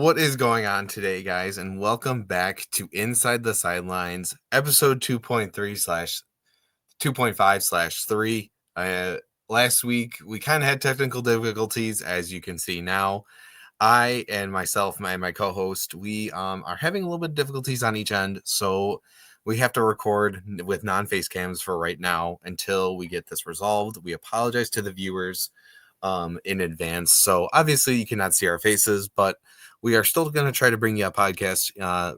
What is going on today, guys? And welcome back to Inside the Sidelines, episode 2.3 slash 2.5 slash 3. Last week, we kind of had technical difficulties, as you can see now. I and myself, my co-host, we are having a little bit of difficulties on each end, so we have to record with non-face cams for right now until we get this resolved. We apologize to the viewers in advance. So obviously you cannot see our faces, but we are still going to try to bring you a podcast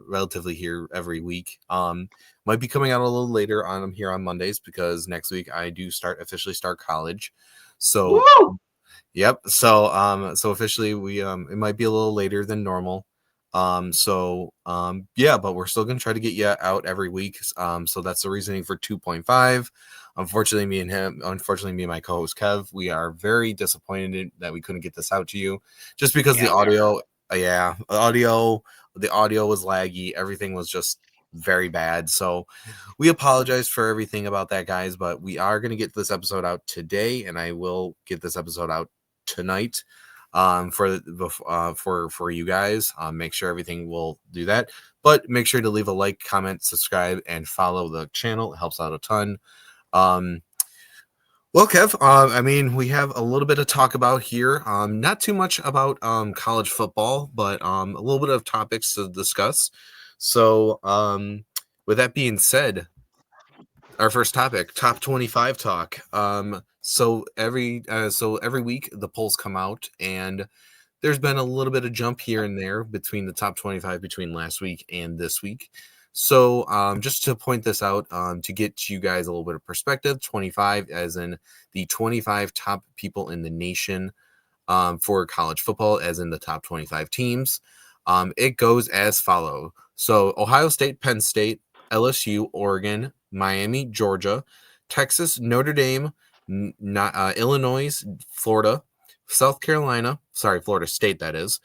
relatively here every week. Might be coming out a little later on here on Mondays because next week I do officially start college. So Woo! yep. So officially we it might be a little later than normal. Yeah, but we're still gonna try to get you out every week. So that's the reasoning for 2.5. Unfortunately, me and my co-host Kev, we are very disappointed that we couldn't get this out to you just because Yeah, we are. the audio was laggy, everything was just very bad. So we apologize for everything about that, guys, but we are going to get this episode out today, and I will get this episode out tonight for you guys. Make sure everything will do that, but make sure to leave a like, comment, subscribe, and follow the channel. It helps out a ton. Um, well, Kev, we have a little bit to talk about here. Not too much about college football, but a little bit of topics to discuss. So, with that being said, our first topic, top 25 talk. So every week the polls come out, and there's been a little bit of jump here and there between the top 25 between last week and this week. So just to point this out, to get you guys a little bit of perspective, 25 as in the 25 top people in the nation for college football, as in the top 25 teams. It goes as follow. So Ohio State, Penn State, LSU, Oregon, Miami, Georgia, Texas, Notre Dame, Illinois, Florida, Florida State, that is.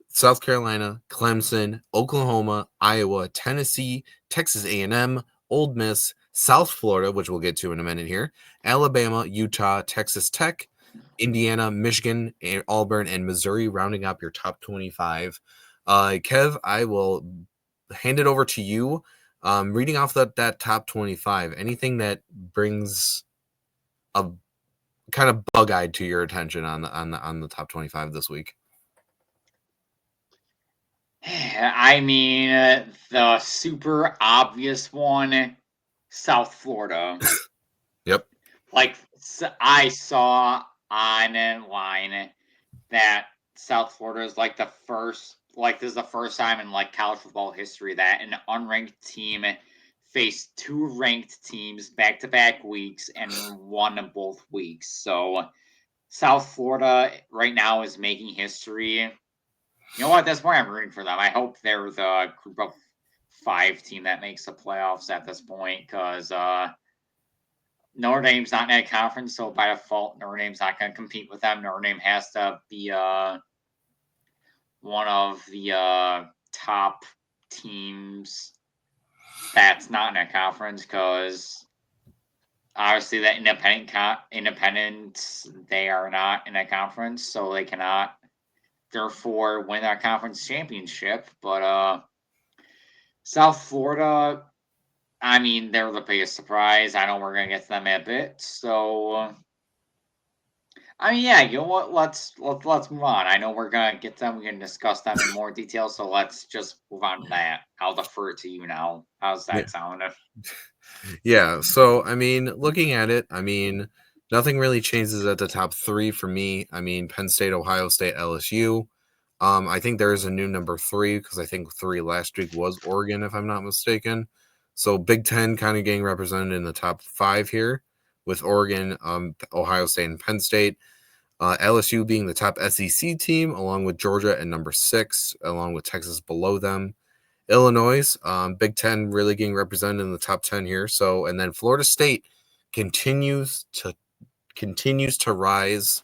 South Carolina, Clemson, Oklahoma, Iowa, Tennessee, Texas A&M, Ole Miss, South Florida, which we'll get to in a minute here, Alabama, Utah, Texas Tech, Indiana, Michigan, and Auburn, and Missouri, rounding up your top 25. Kev, I will hand it over to you. Reading off that top 25, anything that brings a kind of bug-eyed to your attention on the top 25 this week? I mean, the super obvious one, South Florida. Yep. I saw online that South Florida is this is the first time in college football history that an unranked team faced two ranked teams back to back weeks and won both weeks. So South Florida right now is making history. You know what? At this point, I'm rooting for them. I hope they're the group of five team that makes the playoffs at this point because Notre Dame's not in a conference, so by default, Notre Dame's not going to compete with them. Notre Dame has to be one of the top teams that's not in a conference because obviously that independents they are not in a conference, so they cannot therefore win that conference championship. But South Florida, I mean, they're the biggest surprise. I know we're gonna get to them in a bit. So I mean, yeah, you know what? Let's move on. I know we're gonna get them. We're gonna discuss them in more detail. So let's just move on to that. I'll defer to you now. How's Yeah. that sound? Yeah. So, looking at it, nothing really changes at the top three for me. Penn State, Ohio State, LSU. I think there is a new number three because I think three last week was Oregon, if I'm not mistaken. So Big Ten kind of getting represented in the top five here with Oregon, Ohio State, and Penn State. LSU being the top SEC team, along with Georgia at number 6, along with Texas below them. Illinois, Big Ten really getting represented in the top 10 here. So, and then Florida State continues to rise.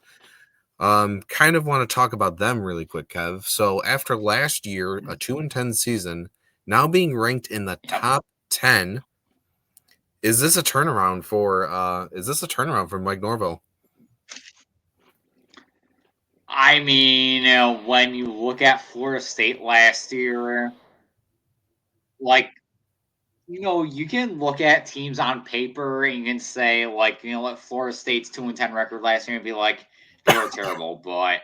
Kind of want to talk about them really quick, Kev. So after last year, a 2-10 season, now being ranked in the Yep. top 10, is this a turnaround for Mike Norvell? I mean, when you look at Florida State last year, like, you can look at teams on paper and you can say, like, what Florida State's 2-10 record last year and be like, they were terrible. But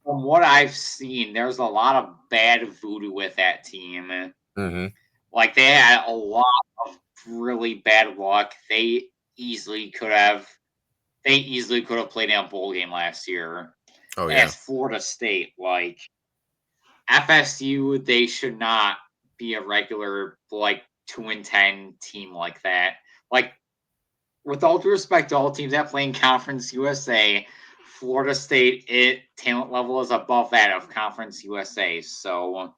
from what I've seen, there's a lot of bad voodoo with that team. Mm-hmm. Like, they had a lot of really bad luck. They easily could have played in a bowl game last year. Oh And yeah. it's Florida State. Like, FSU, they should not be a regular, like, 2-10 team like that. Like, with all due respect to all teams that play in Conference USA, Florida State, talent level is above that of Conference USA. So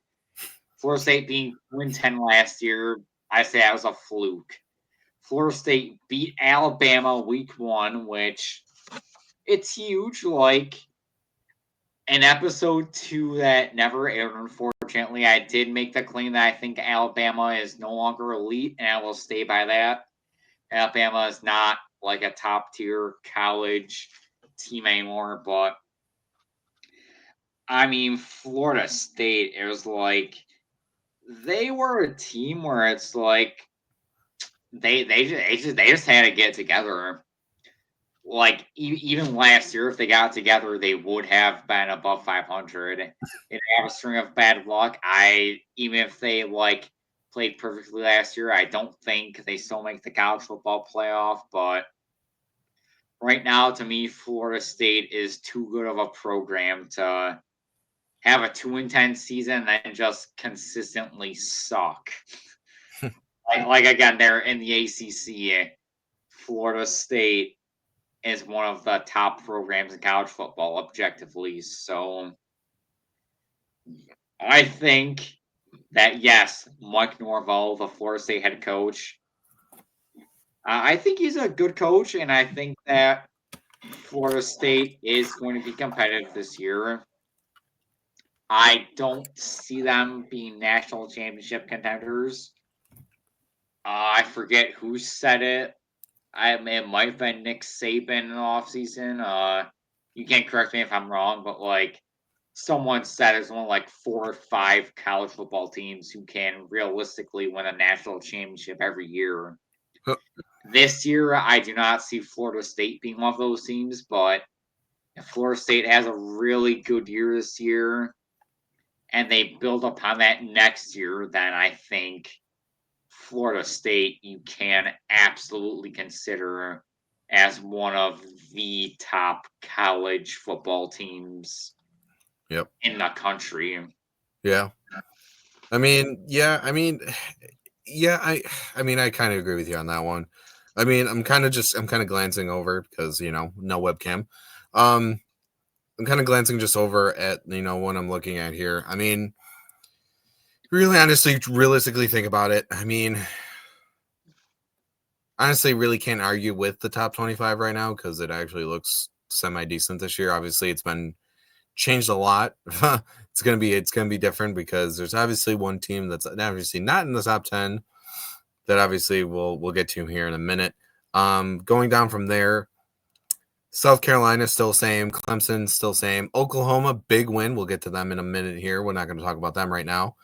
Florida State being 2-10 last year, I say that was a fluke. Florida State beat Alabama week 1, which it's huge. Like, in episode 2 that never aired, unfortunately, I did make the claim that I think Alabama is no longer elite, and I will stay by that. Alabama is not like a top tier college team anymore, but I mean, Florida State, it was like they were a team where it's like they just had to get together. Like, even last year, if they got together, they would have been above 500. They have a string of bad luck. Even if they like played perfectly last year, I don't think they still make the college football playoff. But right now, to me, Florida State is too good of a program to have a 2-10 season and just consistently suck. Like again, they're in the ACC. Florida State is one of the top programs in college football, objectively. So I think that, yes, Mike Norvell, the Florida State head coach, I think he's a good coach, and I think that Florida State is going to be competitive this year. I don't see them being national championship contenders. I forget who said it. It might have been Nick Saban in the offseason. You can't correct me if I'm wrong, but like someone said, there's only like 4 or 5 college football teams who can realistically win a national championship every year. This year, I do not see Florida State being one of those teams, but if Florida State has a really good year this year and they build upon that next year, then I think Florida State you can absolutely consider as one of the top college football teams Yep. in the country. Yeah. I mean, yeah. I mean, yeah. I mean, I kind of agree with you on that one. I mean, I'm kind of glancing over because no webcam. Um, I'm kind of glancing just over at what I'm looking at here. I mean, really, honestly, realistically, think about it. I mean, honestly, really can't argue with the top 25 right now because it actually looks semi decent this year. Obviously, it's been changed a lot. It's gonna be different because there's obviously one team that's obviously not in the top 10 that obviously we'll get to here in a minute. Going down from there, South Carolina still same, Clemson still same, Oklahoma big win. We'll get to them in a minute here. We're not going to talk about them right now.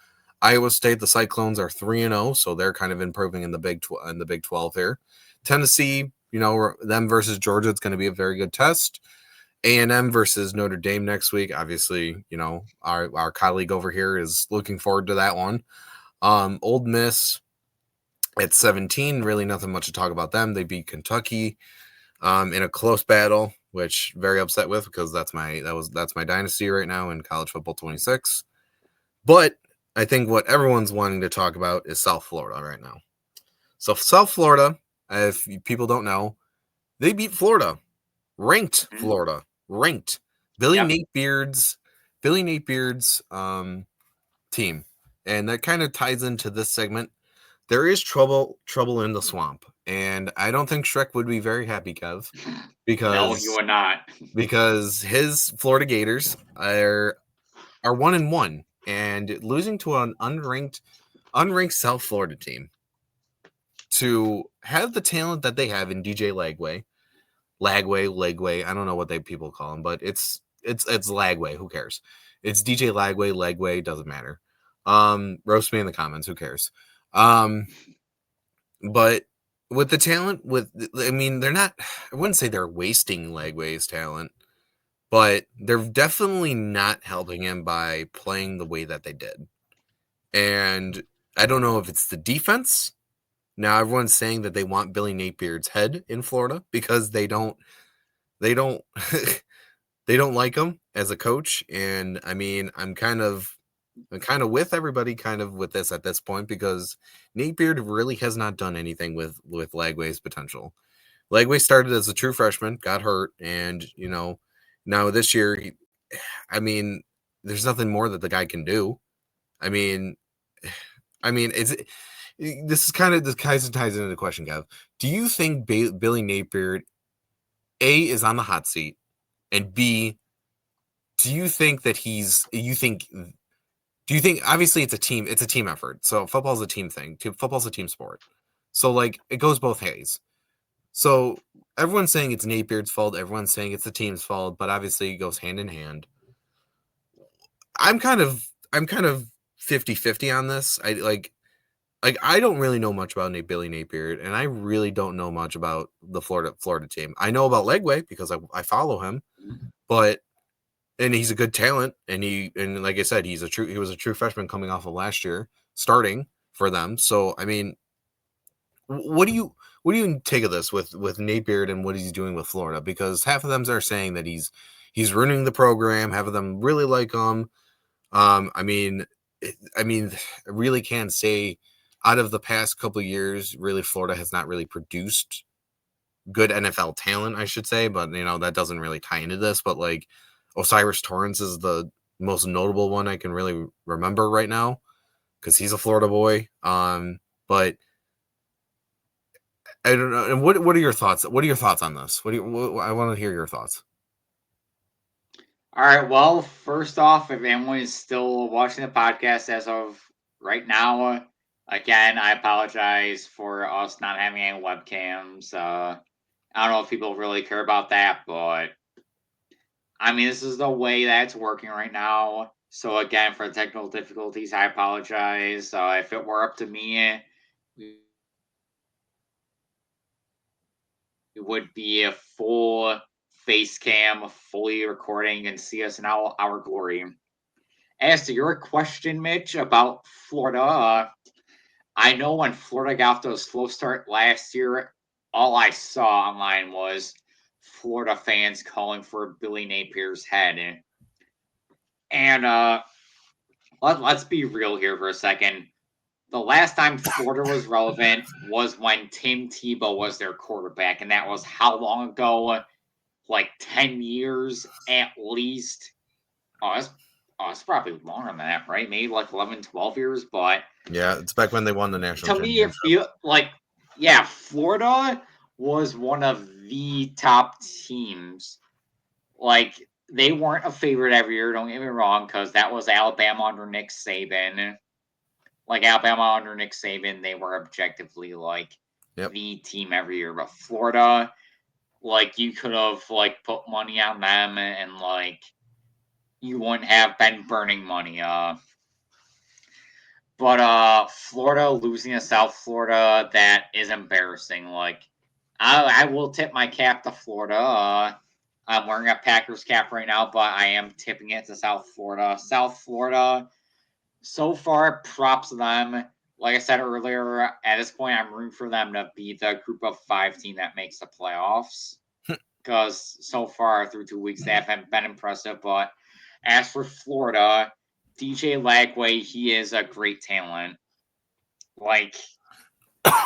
Iowa State, the Cyclones are 3-0, so they're kind of improving in the Big 12 here. Tennessee, them versus Georgia, it's going to be a very good test. A&M versus Notre Dame next week. Obviously, our colleague over here is looking forward to that one. Old Miss at 17, really nothing much to talk about them. They beat Kentucky in a close battle, which very upset with because that's my dynasty right now in college football 26. But I think what everyone's wanting to talk about is South Florida right now. So South Florida, if people don't know, they beat Florida, ranked Mhm. Florida, ranked Billy Yep. Nate Beard's team, and that kind of ties into this segment. There is trouble in the swamp, and I don't think Shrek would be very happy, Kev, No, you because are not. his Florida Gators are 1-1 and losing to an unranked South Florida team to have the talent that they have in DJ Lagway. I don't know what people call him, but it's Lagway. Who cares? It's DJ Lagway. Legway doesn't matter. Roast me in the comments. Who cares? But with the talent, I mean, they're not. I wouldn't say they're wasting Lagway's talent, but they're definitely not helping him by playing the way that they did. And I don't know if it's the defense. Now everyone's saying that they want Billy Napierd's head in Florida because they don't they don't they don't like him as a coach. And I mean, I'm kind of with everybody kind of with this at this point because Napier really has not done anything with Lagway's potential. Lagway started as a true freshman, got hurt, and now this year, I mean, there's nothing more that the guy can do. I mean, is it? This kind of ties into the question, Gav. Do you think Billy Napier A is on the hot seat, and B, do you think that do you think obviously it's a team effort. So football's a team thing. Football's a team sport. So like it goes both ways. So everyone's saying it's Napier's fault, everyone's saying it's the team's fault, but obviously it goes hand in hand. I'm kind of 50-50 on this. I don't really know much about Billy Napier, and I really don't know much about the Florida team. I know about Legway because I follow him, but and he's a good talent, and like I said, he was a true freshman coming off of last year, starting for them. So I mean, what do you take of this with Napier and what he's doing with Florida? Because half of them are saying that he's ruining the program. Half of them really like him. I mean, I really can't say out of the past couple of years, really Florida has not really produced good NFL talent, I should say, but that doesn't really tie into this. But like Osiris Torrance is the most notable one I can really remember right now because he's a Florida boy. But I don't know. And what are your thoughts? What are your thoughts on this? I want to hear your thoughts. All right. Well, first off, if anyone is still watching the podcast as of right now, again, I apologize for us not having any webcams. I don't know if people really care about that, but I mean, this is the way that it's working right now. So again, for the technical difficulties, I apologize. If it were up to me, we would be a full face cam, fully recording, and see us in our glory. As to your question, Mitch, about Florida, I know when Florida got off to a slow start last year, all I saw online was Florida fans calling for Billy Napier's head. And let's be real here for a second. The last time Florida was relevant was when Tim Tebow was their quarterback, and that was how long ago? Like 10 years at least. It's probably longer than that, right? Maybe like 11, 12 years. But yeah, it's back when they won the national to me, it championship. feels like, yeah, Florida was one of the top teams. Like, they weren't a favorite every year, don't get me wrong, because that was Alabama under Nick Saban. Like, Alabama under Nick Saban, they were objectively, like, the team every year. But Florida, like, you could have, like, put money on them and, like, you wouldn't have been burning money. But Florida losing to South Florida, that is embarrassing. Like, I will tip my cap to Florida. I'm wearing a Packers cap right now, but I am tipping it to South Florida. South Florida, so far, props to them. Like I said earlier, at this point, I'm rooting for them to be the group of 5 team that makes the playoffs. Because so far, through 2 weeks, they haven't been impressive. But as for Florida, DJ Lagway, he is a great talent. Like,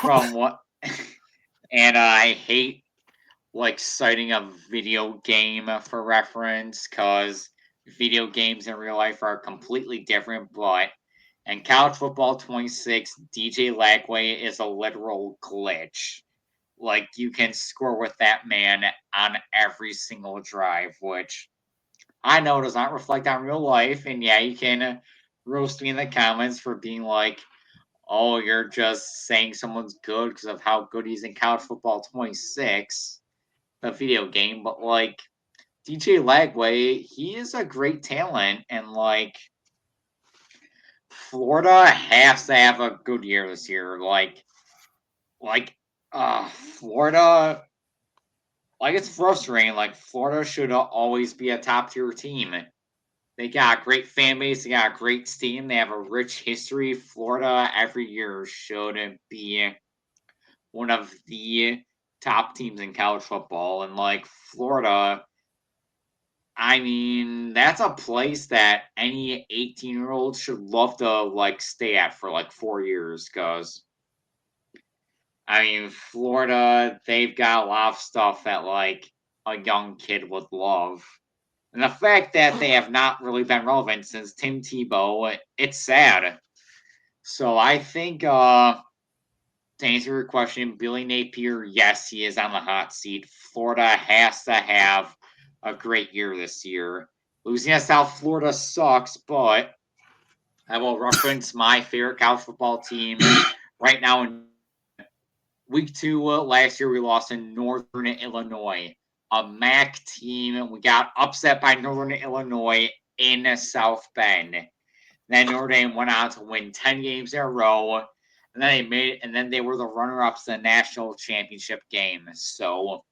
from what. And I hate, like, citing a video game for reference because video games in real life are completely different. But in College Football 26, DJ Lagway is a literal glitch. Like, you can score with that man on every single drive, which I know does not reflect on real life. And yeah, you can roast me in the comments for being like, oh, you're just saying someone's good because of how good he's in College Football 26, the video game. But, like, DJ Lagway, he is a great talent, and like Florida has to have a good year this year. Like, Florida, like it's frustrating. Like Florida should always be a top tier team. They got a great fan base. They got a great team. They have a rich history. Florida every year should be one of the top teams in college football. And like Florida, I mean, that's a place that any 18-year-old should love to like stay at for like 4 years. Cause I mean, Florida, they've got a lot of stuff that like a young kid would love. And the fact that they have not really been relevant since Tim Tebow, it's sad. So I think to answer your question, Billy Napier, yes, he is on the hot seat. Florida has to have a great year this year. Losing to South Florida sucks, but I will reference my favorite college football team right now. In week 2 last year, we lost in Northern Illinois, a MAC team. We got upset by Northern Illinois in South Bend. Then Notre Dame went on to win 10 games in a row. And then they were the runner-ups in the national championship game. So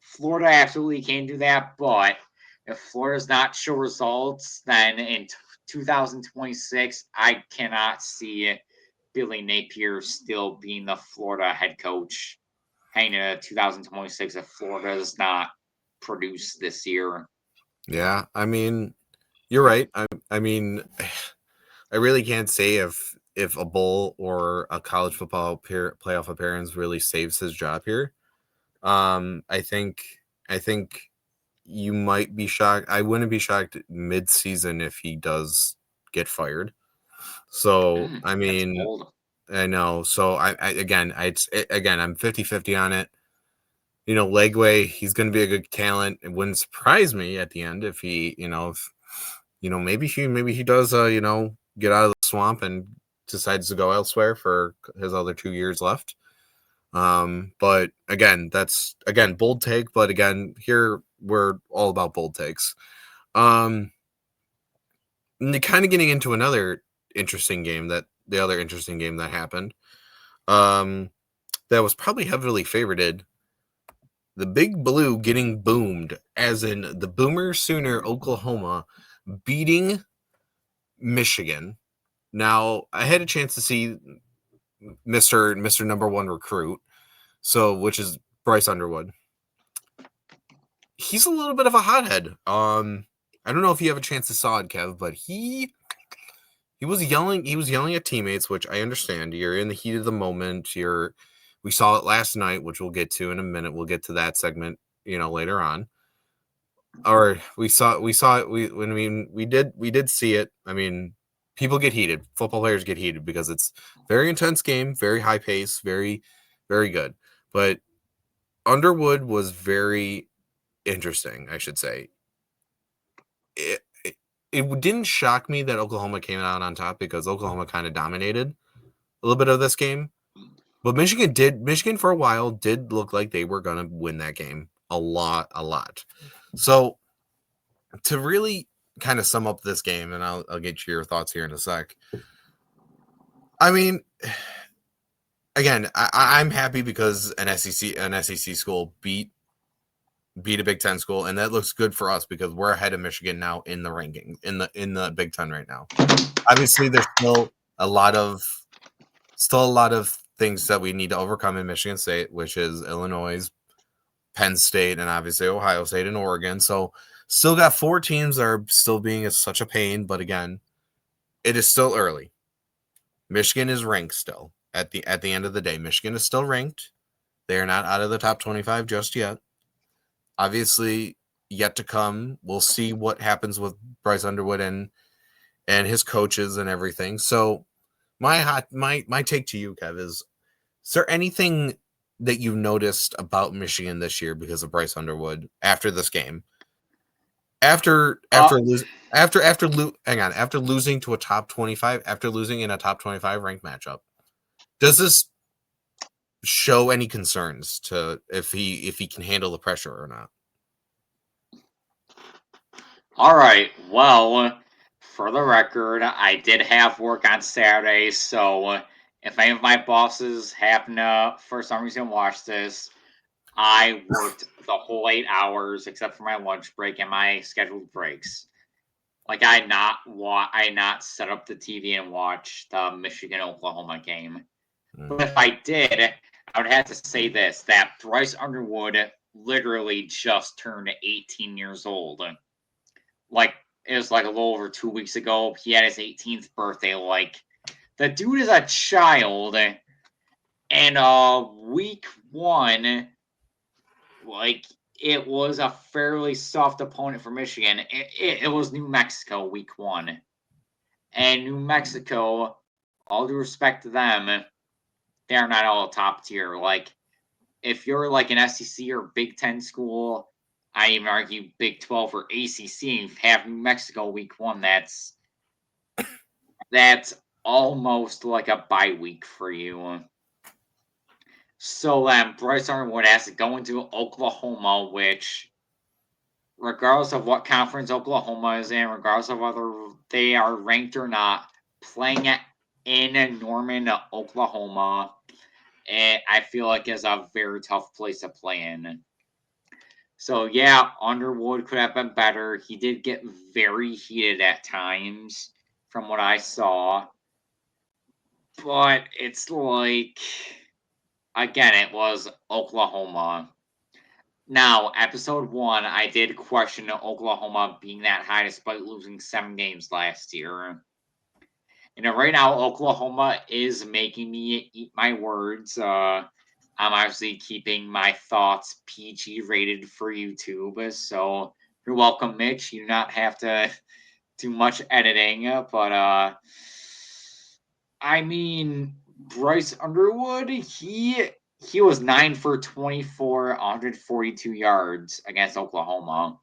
Florida absolutely can do that, but if Florida does not show results, then in 2026, I cannot see Billy Napier still being the Florida head coach heading into 2026 if Florida does not produce this year. Yeah, I mean, you're right. I mean, I really can't say if a bowl or a college football playoff appearance really saves his job here. I think you might be shocked. I wouldn't be shocked mid-season if he does get fired. So, I That's mean, bold. I know. So again, I'm 50-50 on it. You know, Legway, he's going to be a good talent. It wouldn't surprise me at the end if he, maybe he does, get out of the swamp and decides to go elsewhere for his other 2 years left. But again, that's bold take. But again, here we're all about bold takes. And kind of getting into another interesting game the other interesting game that happened. That was probably heavily favorited. The Big Blue getting boomed, as in the Boomer Sooner Oklahoma beating Michigan. Now, I had a chance to see Mr. Number One recruit, which is Bryce Underwood. He's a little bit of a hothead. I don't know if you have a chance to saw it, Kev, but he was yelling. He was yelling at teammates, which I understand. You're in the heat of the moment. We saw it last night, which we'll get to in a minute. We'll get to that segment, later on. Or we saw it. We did see it. I mean, people get heated. Football players get heated because it's very intense game, very high pace, very, very good. But Underwood was very interesting, I should say. It didn't shock me that Oklahoma came out on top because Oklahoma kind of dominated a little bit of this game. But Michigan for a while did look like they were going to win that game a lot. So to really kind of sum up this game, and I'll get your thoughts here in a sec. I mean, again, I'm happy because an SEC school beat a Big Ten school, and that looks good for us because we're ahead of Michigan now in the ranking in the Big Ten right now. Obviously, there's still a lot of things that we need to overcome in Michigan State, which is Illinois, Penn State, and obviously Ohio State and Oregon. So still got 4 teams that are still being such a pain, but again, it is still early. Michigan is ranked still. At the end of the day, Michigan is still ranked. They are not out of the top 25 just yet. Obviously, yet to come. We'll see what happens with Bryce Underwood and his coaches and everything. So my take to you, Kev, is there anything that you've noticed about Michigan this year because of Bryce Underwood after this game? After losing to a top 25, after losing in a top 25 ranked matchup, does this show any concerns to if he can handle the pressure or not? All right. Well, for the record, I did have work on Saturday, so if any of my bosses happen to, for some reason, watch this, I worked the whole 8 hours except for my lunch break and my scheduled breaks. Like I not set up the TV and watch the Michigan Oklahoma game. But Mm, if I did, I would have to say this: that Bryce Underwood literally just turned 18 years old. Like it was like a little over 2 weeks ago. He had his 18th birthday. Like the dude is a child, and week one, like it was a fairly soft opponent for Michigan. It was New Mexico week one, and New Mexico, all due respect to them, they're not all top tier. Like if you're like an SEC or Big Ten school, I even argue Big 12 or ACC, and have New Mexico week one. That's almost like a bye week for you. So Bryce Underwood has to go into Oklahoma, which, regardless of what conference Oklahoma is in, regardless of whether they are ranked or not, playing in Norman, Oklahoma, I feel like is a very tough place to play in. So yeah, Underwood could have been better. He did get very heated at times, from what I saw. But it's like, again, it was Oklahoma. Now, episode one, I did question Oklahoma being that high despite losing 7 games last year. And right now, Oklahoma is making me eat my words. I'm obviously keeping my thoughts PG rated for YouTube. So you're welcome, Mitch. You do not have to do much editing. But I mean, Bryce Underwood, he was 9 for 24, 142 yards against Oklahoma.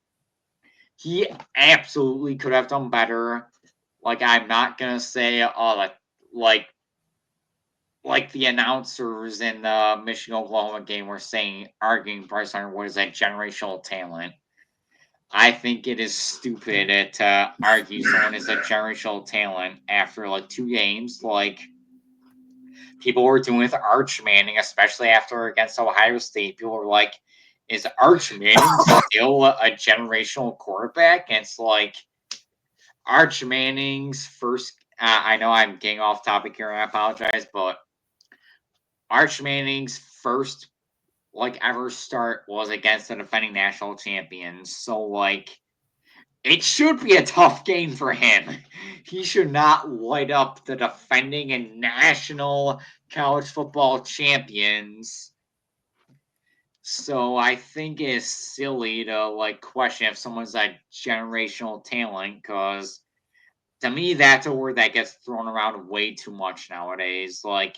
He absolutely could have done better. Like I'm not gonna say, oh, like like the announcers in the Michigan Oklahoma game were saying, arguing Bryce Underwood is a generational talent. I think it is stupid to argue someone is a generational talent after like 2 games. Like people were doing with Arch Manning, especially after against Ohio State. People were like, is Arch Manning still a generational quarterback? And it's like Arch Manning's first. I know I'm getting off topic here, and I apologize, but Arch Manning's first like ever start was against the defending national champions. So like it should be a tough game for him. He should not light up the defending and national college football champions. So I think it's silly to like question if someone's a generational talent because to me that's a word that gets thrown around way too much nowadays. Like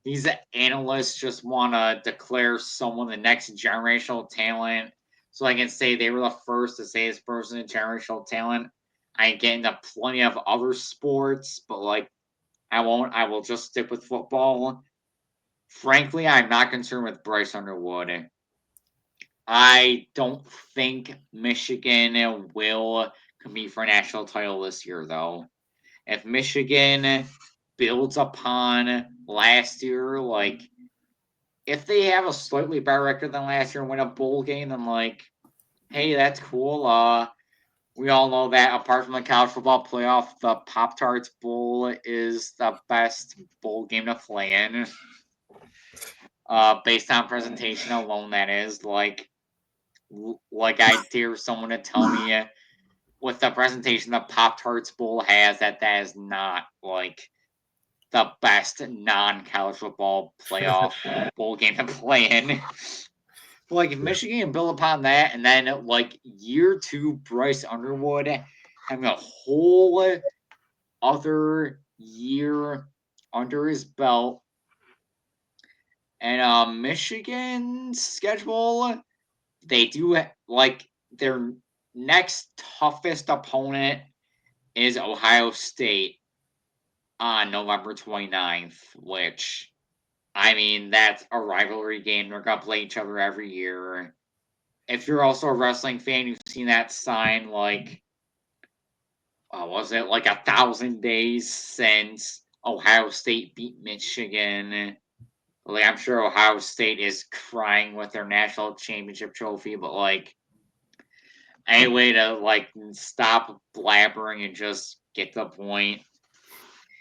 these analysts just want to declare someone the next generational talent so I can say they were the first to say this person a generational talent. I get into plenty of other sports, but like I won't. I will just stick with football. Frankly, I'm not concerned with Bryce Underwood. I don't think Michigan will compete for a national title this year, though. If Michigan builds upon last year, like if they have a slightly better record than last year and win a bowl game, then like, hey, that's cool. We all know that apart from the college football playoff, the Pop Tarts Bowl is the best bowl game to play in. Based on presentation alone, that is like I dare someone to tell me with the presentation the Pop Tarts Bowl has that is not like the best non-college football playoff bowl game to play in. Like if yeah. Michigan can build upon that, and then like year two, Bryce Underwood having a whole other year under his belt, and Michigan's schedule, they do like their next toughest opponent is Ohio State on November 29th, which I mean that's a rivalry game. They're gonna play each other every year. If you're also a wrestling fan, you've seen that sign like was it like 1,000 days since Ohio State beat Michigan? Like, I'm sure Ohio State is crying with their national championship trophy, but like, any way to like stop blabbering and just get the point.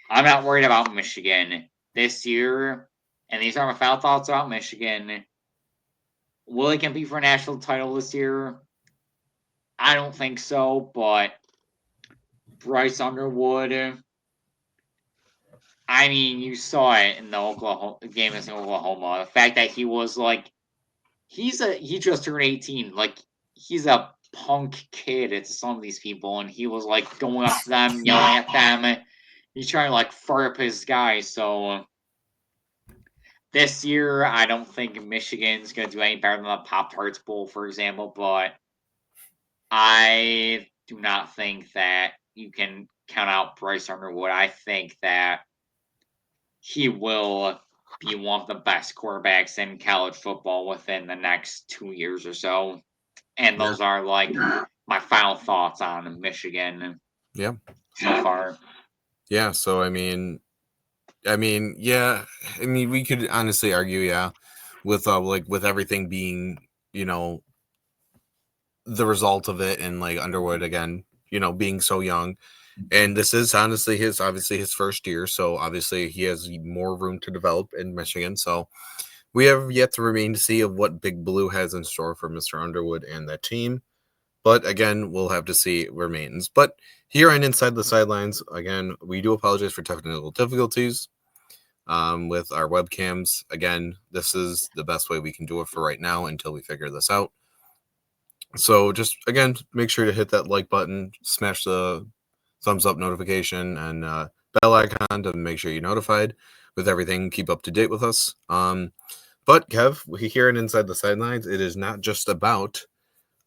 I'm not worried about Michigan this year, and these are my final thoughts about Michigan. Will they compete for a national title this year? I don't think so, but Bryce Underwood. I mean, you saw it in the Oklahoma game against Oklahoma. The fact that he was like, he just turned 18. Like, he's a punk kid to some of these people, and he was like going up to them, yelling at them. He's trying to like fire up his guys. So this year, I don't think Michigan's going to do any better than the Pop Tarts Bowl, for example. But I do not think that you can count out Bryce Underwood. I think that he will be one of the best quarterbacks in college football within the next 2 years or so. And Yeah. those are like my final thoughts on Michigan Yeah. so far. Yeah. So yeah. I mean, we could honestly argue, yeah, with like with everything being, the result of it, and like Underwood again, being so young. And this is honestly obviously his first year, so obviously he has more room to develop in Michigan. So we have yet to remain to see of what Big Blue has in store for Mr. Underwood and that team. But again, we'll have to see. It remains. But here on Inside the Sidelines, again, we do apologize for technical difficulties with our webcams. Again, this is the best way we can do it for right now until we figure this out. So just again, make sure to hit that like button, smash the thumbs up notification, and bell icon to make sure you're notified with everything. Keep up to date with us. But Kev, we here in Inside the Sidelines, it is not just about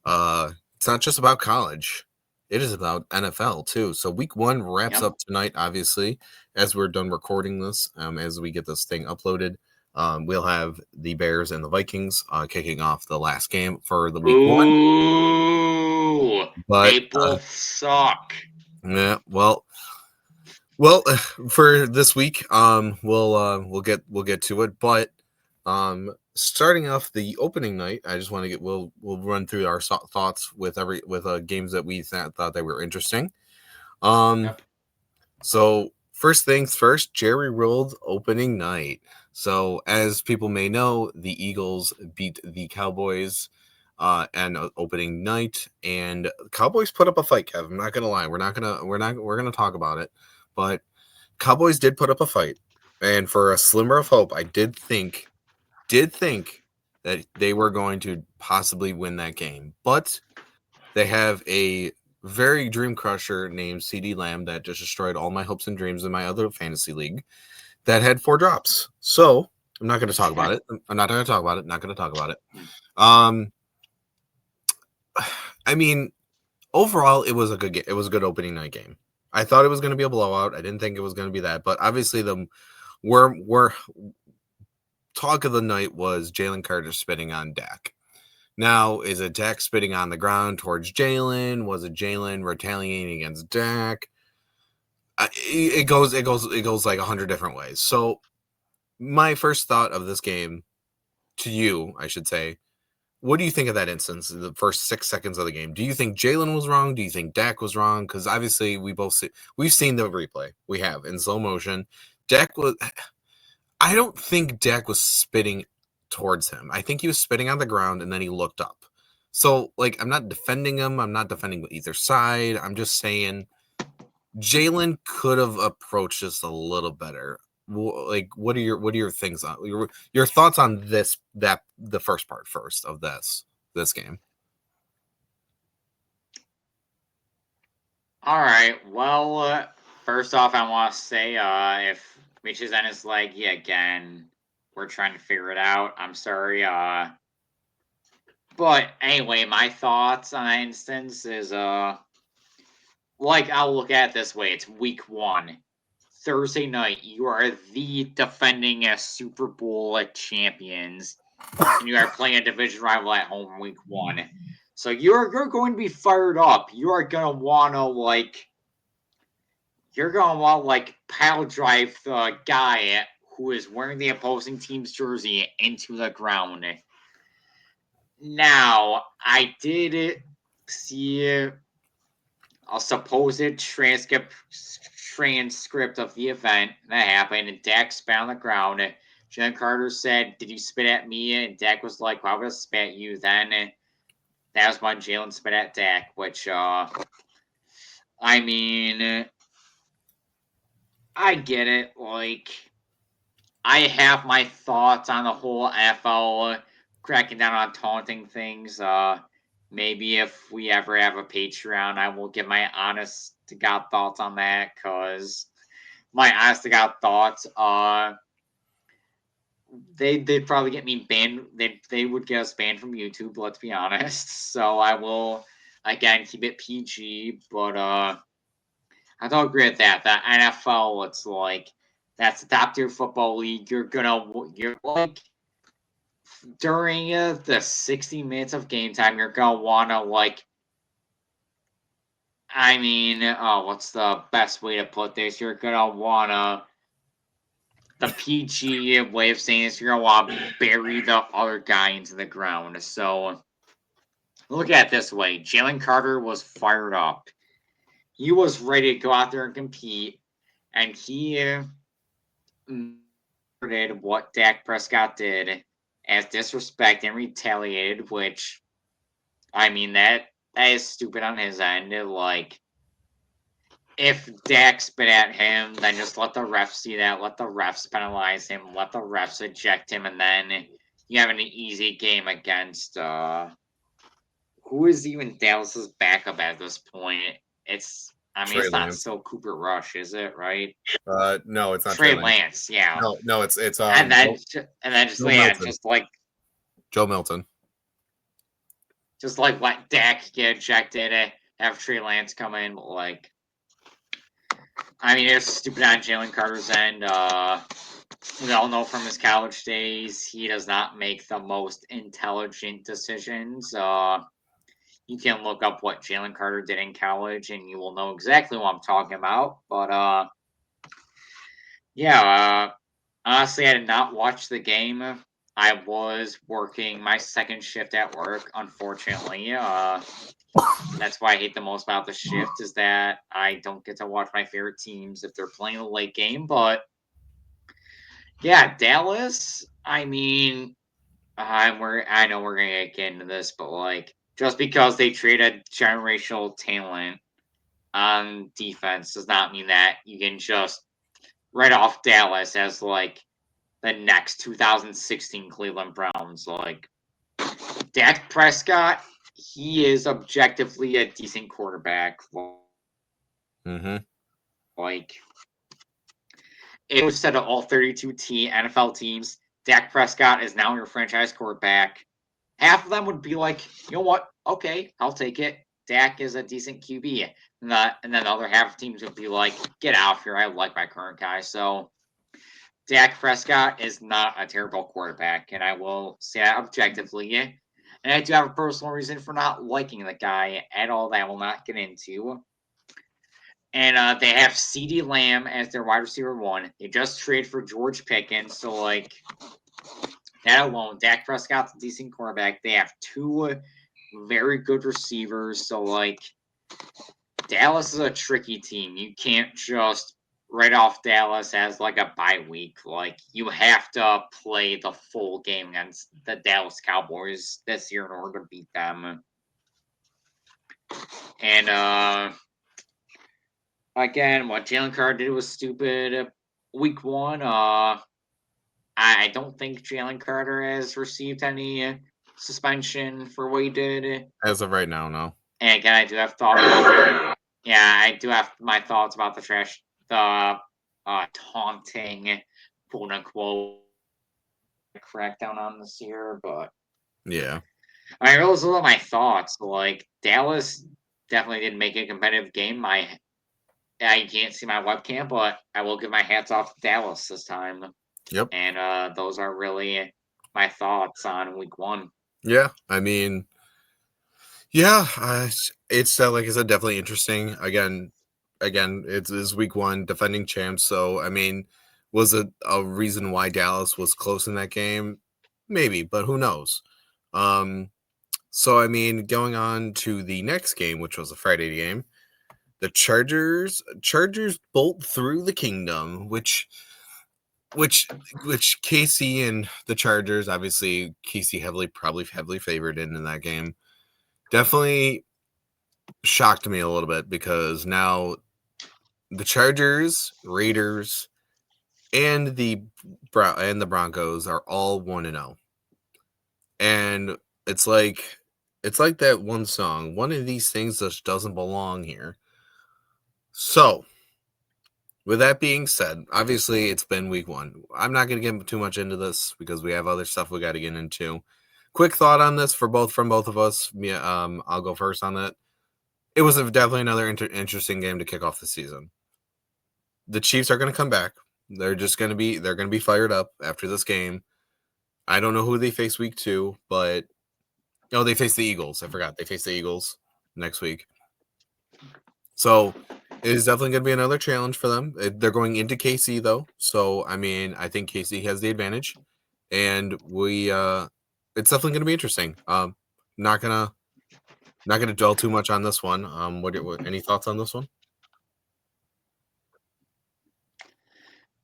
it's not just about college. It is about NFL too. So week 1 wraps Yep. up tonight, obviously, as we're done recording this. As we get this thing uploaded, we'll have the Bears and the Vikings kicking off the last game for the week 1. Ooh, But they both suck. yeah, well, for this week, we'll get to it. But starting off the opening night, I just want to we'll run through our thoughts with games that we thought they were interesting. Yep. So first things first, Jerry World opening night. So as people may know, the Eagles beat the Cowboys and opening night, and Cowboys put up a fight. Kev, I'm not gonna lie, we're gonna talk about it, but Cowboys did put up a fight, and for a slimmer of hope, I did think that they were going to possibly win that game, but they have a very dream crusher named CD Lamb that just destroyed all my hopes and dreams in my other fantasy league that had 4 drops. So I'm not going to talk about it. Not going to talk about it. I mean, overall, it was a good game. It was a good opening night game. I thought it was going to be a blowout. I didn't think it was going to be that, but obviously we're talk of the night was Jalen Carter spitting on Dak. Now, is it Dak spitting on the ground towards Jalen? Was it Jalen retaliating against Dak? It goes like 100 different ways. So my first thought of this game to you, I should say, what do you think of that instance in the first 6 seconds of the game? Do you think Jalen was wrong? Do you think Dak was wrong? Because obviously we've seen the replay. We have in slow motion. I don't think Dak was spitting towards him. I think he was spitting on the ground and then he looked up. So, like, I'm not defending him. I'm not defending either side. I'm just saying Jalen could have approached this a little better. Like, what are your things on your thoughts on the first part first of this game? All right. Well, first off, I want to say if Mitch is on his leg, yeah, again, we're trying to figure it out. I'm sorry. But anyway, my thoughts on that instance is like I'll look at it this way: it's week 1, Thursday night. You are the defending Super Bowl champions, and you are playing a division rival at home week 1. So you're going to be fired up. You are going to want to like you're going to want like pile drive the guy who is wearing the opposing team's jersey into the ground. Now, I did see a supposed transcript of the event that happened, and Dak spat on the ground. Jen Carter said, "Did you spit at me?" And Dak was like, "Why would I spit at you?" Then that was when Jalen spit at Dak, which I mean, I get it. Like, I have my thoughts on the whole NFL cracking down on taunting things. Maybe if we ever have a Patreon, I will give my honest to God thoughts on that. Cause my honest to God thoughts, they'd probably get me banned. They would get us banned from YouTube. Let's be honest. So I will again keep it PG, but I don't agree with that. The NFL, it's like that's the top tier football league. You're like during the 60 minutes of game time, you're gonna wanna like. I mean, what's the best way to put this? You're gonna wanna the PG way of saying this. You're gonna want to bury the other guy into the ground. So look at it this way: Jalen Carter was fired up. He was ready to go out there and compete, and he did what Dak Prescott did as disrespect and retaliated, which I mean that is stupid on his end. Like if Dak spit at him, then just let the refs see that, let the refs penalize him, let the refs eject him, and then you have an easy game against who is even Dallas's backup at this point? It's I mean Trey it's not Lance. still Cooper Rush, is it, right? No, it's not Trey Trey Lance. Lance, yeah. No, it's And then just Joe yeah, Milton. just Joe Milton. like let Dak get ejected, have Trey Lance come in. Like, I mean, it's stupid on Jalen Carter's end. We all know from his college days, he does not make the most intelligent decisions. You can look up what Jalen Carter did in college, and you will know exactly what I'm talking about. But yeah, honestly, I did not watch the game. I was working my second shift at work, unfortunately. That's why I hate the most about the shift is that I don't get to watch my favorite teams if they're playing a late game. But yeah, Dallas. I mean, I know we're gonna get into this, but like just because they traded generational talent on defense does not mean that you can just write off Dallas as like the next 2016 Cleveland Browns. Like Dak Prescott, he is objectively a decent quarterback. Mm-hmm. Like it was said to all 32 NFL teams, Dak Prescott is now your franchise quarterback. Half of them would be like, you know what? Okay, I'll take it. Dak is a decent QB. And then the other half of teams would be like, get out of here. I like my current guy. So Dak Prescott is not a terrible quarterback, and I will say that objectively. And I do have a personal reason for not liking the guy at all that I will not get into. And they have CeeDee Lamb as their wide receiver one. They just traded for George Pickens, so like that alone, Dak Prescott's a decent quarterback. They have two very good receivers, so like Dallas is a tricky team. You can't just write off Dallas as like a bye week. Like you have to play the full game against the Dallas Cowboys this year in order to beat them. And again, what Jalen Carter did was stupid. Week one, I don't think Jalen Carter has received any suspension for what he did. As of right now, no. And again, I do have thoughts. Yeah, I do have my thoughts about the taunting, quote unquote, crackdown on this year. But Yeah. I mean, those are my thoughts. Like Dallas definitely didn't make a competitive game. I can't see my webcam, but I will give my hats off to Dallas this time. Yep. And those are really my thoughts on week one. Yeah. I mean, yeah, it's like I said, definitely interesting. Again, again, it's week one, defending champs. So I mean, was it a reason why Dallas was close in that game? Maybe, but who knows? Um, so I mean, going on to the next game, which was a Friday game, the Chargers bolt through the kingdom, which which Casey and the Chargers, obviously Casey probably heavily favored in that game. Definitely shocked me a little bit because now the Chargers, Raiders, and the Broncos are all 1-0. And it's like it's like that one song, one of these things just doesn't belong here. So, with that being said, obviously it's been week one. I'm not going to get too much into this because we have other stuff we got to get into. Quick thought on this from both of us. Yeah, I'll go first on that. It was definitely another interesting game to kick off the season. The Chiefs are going to come back. They're going to be fired up after this game. I don't know who they face week two, but they face the Eagles. I forgot they face the Eagles next week. So it is definitely going to be another challenge for them. They're going into KC though, so I mean, I think KC has the advantage, and it's definitely going to be interesting. Not gonna not gonna dwell too much on this one. What any thoughts on this one?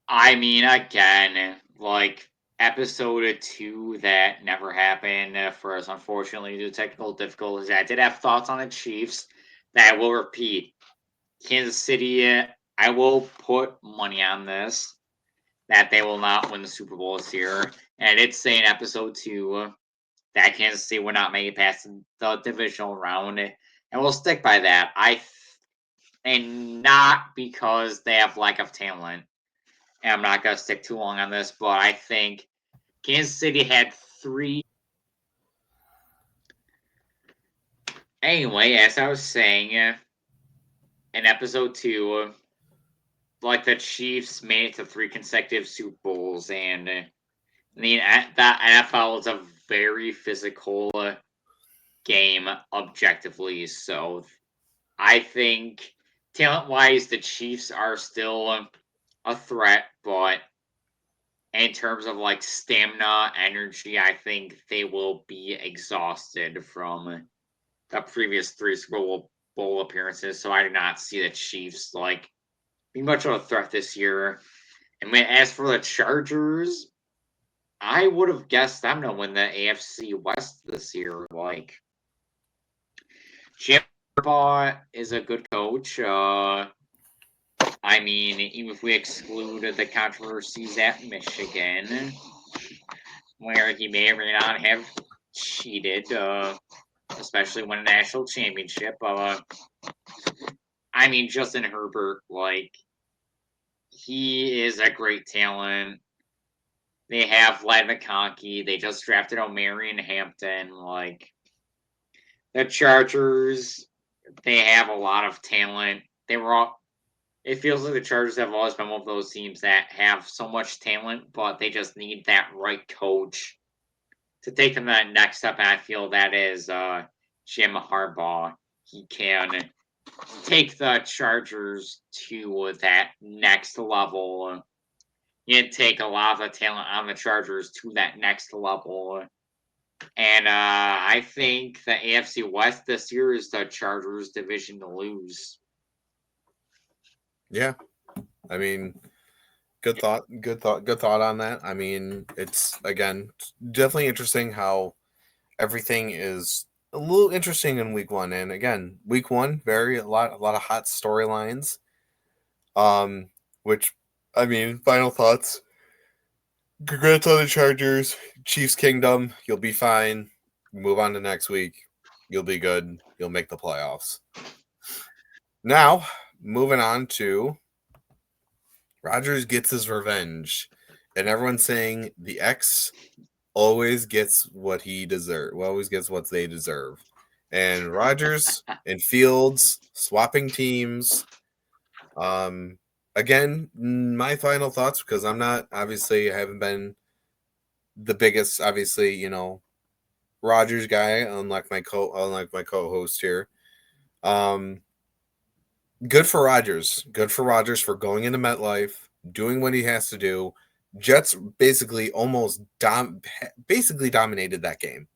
I mean, again, like episode 2 that never happened for us, unfortunately, due to technical difficulties. I did have thoughts on the Chiefs that I will repeat. Kansas City, I will put money on this that they will not win the Super Bowl this year. And I did say in episode 2 that Kansas City would not make it past the divisional round. And we'll stick by that. And not because they have lack of talent. And I'm not going to stick too long on this, but I think Kansas City had 3. Anyway, as I was saying in episode 2, like the Chiefs made it to 3 consecutive Super Bowls, and the NFL is a very physical game objectively. So I think talent wise, the Chiefs are still a threat, but in terms of like stamina, energy, I think they will be exhausted from the previous 3 Bowl appearances. So I do not see the Chiefs like be much of a threat this year. And as for the Chargers, I would have guessed them to win the AFC West this year. Like Jim Harbaugh is a good coach. I mean, even if we exclude the controversies at Michigan, where he may or may not have cheated, especially when a national championship. I mean, Justin Herbert, like, he is a great talent. They have Vlad McConkey. They just drafted O'Marion Hampton. Like, the Chargers, they have a lot of talent. They were all. It feels like the Chargers have always been one of those teams that have so much talent, but they just need that right coach to take them to that next step. And I feel that is Jim Harbaugh. He can take the Chargers to that next level. He can take a lot of the talent on the Chargers to that next level. And I think the AFC West this year is the Chargers division to lose. Yeah, I mean, good thought on that. I mean, it's again definitely interesting how everything is a little interesting in week one. And again, week one, a lot of hot storylines. Um, which I mean, final thoughts. Congrats on the Chargers, Chiefs Kingdom. You'll be fine. Move on to next week. You'll be good. You'll make the playoffs. Now, moving on to Rodgers gets his revenge, and everyone's saying the X always gets what he deserves. Always gets what they deserve. And Rodgers and Fields swapping teams. Um, again, my final thoughts because I'm not obviously I haven't been the biggest, obviously Rodgers guy, unlike my co-host here. Um, Good for Rodgers. Good for Rodgers for going into MetLife, doing what he has to do. Jets basically basically dominated that game.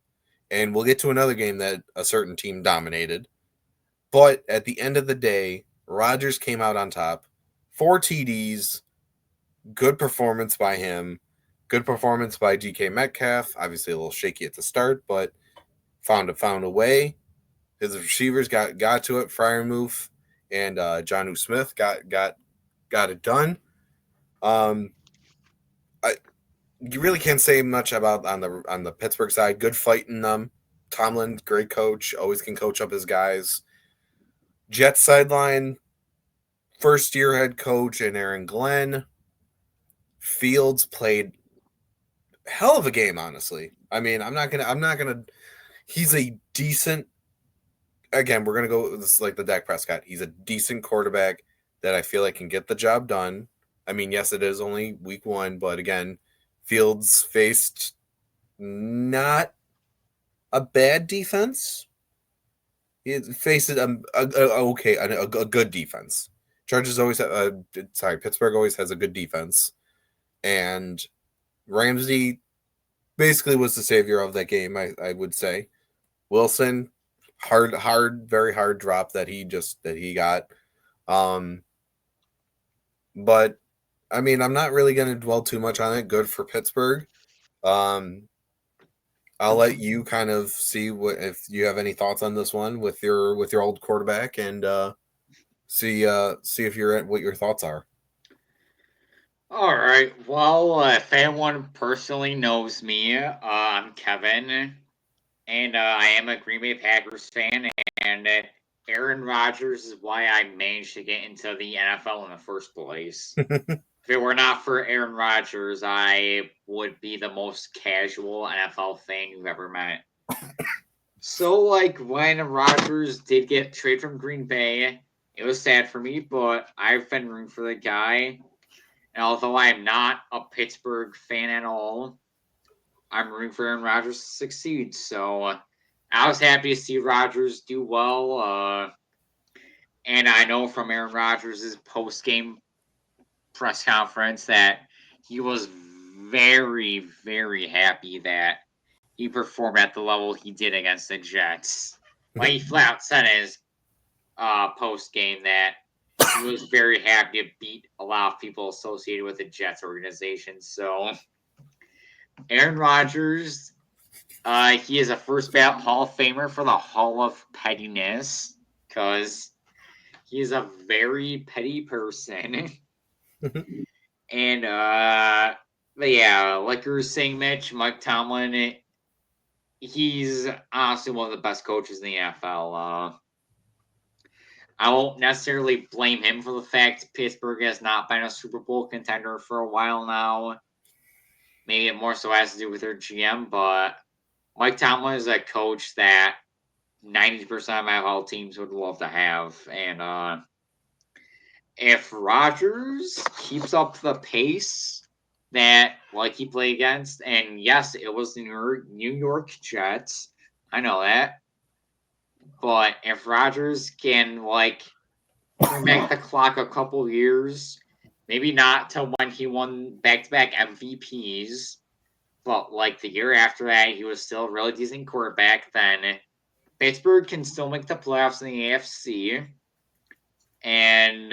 And we'll get to another game that a certain team dominated. But at the end of the day, Rodgers came out on top. 4 TDs, good performance by him. Good performance by DK Metcalf. Obviously a little shaky at the start, but found a way. His receivers got to it. Fryermuth and Jonnu Smith got it done. Um, I you really can't say much about on the Pittsburgh side. Good fight in them. Tomlin, great coach, always can coach up his guys. Jets sideline, first year head coach and Aaron Glenn. Fields played hell of a game, honestly. I mean, I'm not gonna he's a decent again, we're gonna go this is like the Dak Prescott. He's a decent quarterback that I feel like can get the job done. I mean, yes, it is only week one, but again, Fields faced not a bad defense. He faced a good defense. Chargers always Pittsburgh always has a good defense, and Ramsey basically was the savior of that game. I would say Wilson very hard drop that he got. Um, but I mean, I'm not really going to dwell too much on it. Good for Pittsburgh. Um, I'll let you kind of see what if you have any thoughts on this one with your old quarterback and see if you're at what your thoughts are. All right. Well, if anyone personally knows me, I'm Kevin, and I am a Green Bay Packers fan, and Aaron Rodgers is why I managed to get into the NFL in the first place. If it were not for Aaron Rodgers, I would be the most casual NFL fan you've ever met. So, like, when Rodgers did get traded from Green Bay, it was sad for me, but I've been rooting for the guy. And although I am not a Pittsburgh fan at all, I'm rooting for Aaron Rodgers to succeed. So, I was happy to see Rodgers do well. And I know from Aaron Rodgers' post game press conference that he was very, very happy that he performed at the level he did against the Jets. Like he flat out said in his post game that he was very happy to beat a lot of people associated with the Jets organization. So Aaron Rodgers, he is a first ballot Hall of Famer for the Hall of Pettiness because he is a very petty person. And but yeah, like you were saying, Mitch, Mike Tomlin, he's honestly one of the best coaches in the NFL. I won't necessarily blame him for the fact Pittsburgh has not been a Super Bowl contender for a while now. Maybe it more so has to do with their GM, but Mike Tomlin is a coach that 90% of NFL teams would love to have. And if Rodgers keeps up the pace that like he played against, and yes, it was the New York Jets. I know that. But if Rodgers can like turn back the clock a couple years, maybe not to when he won back-to-back MVPs, but like the year after that, he was still a really decent quarterback. Then Pittsburgh can still make the playoffs in the AFC, and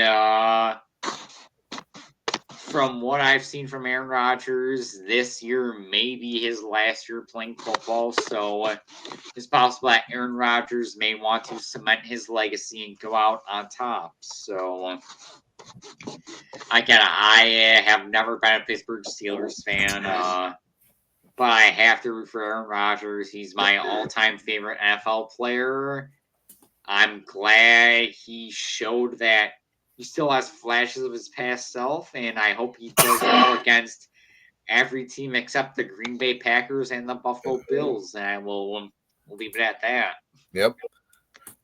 from what I've seen from Aaron Rodgers, this year may be his last year playing football. So it's possible that Aaron Rodgers may want to cement his legacy and go out on top. So I have never been a Pittsburgh Steelers fan, but I have to root for Aaron Rodgers. He's my all-time favorite NFL player. I'm glad he showed that he still has flashes of his past self, and I hope he does well against every team except the Green Bay Packers and the Buffalo Bills. And we'll leave it at that. Yep.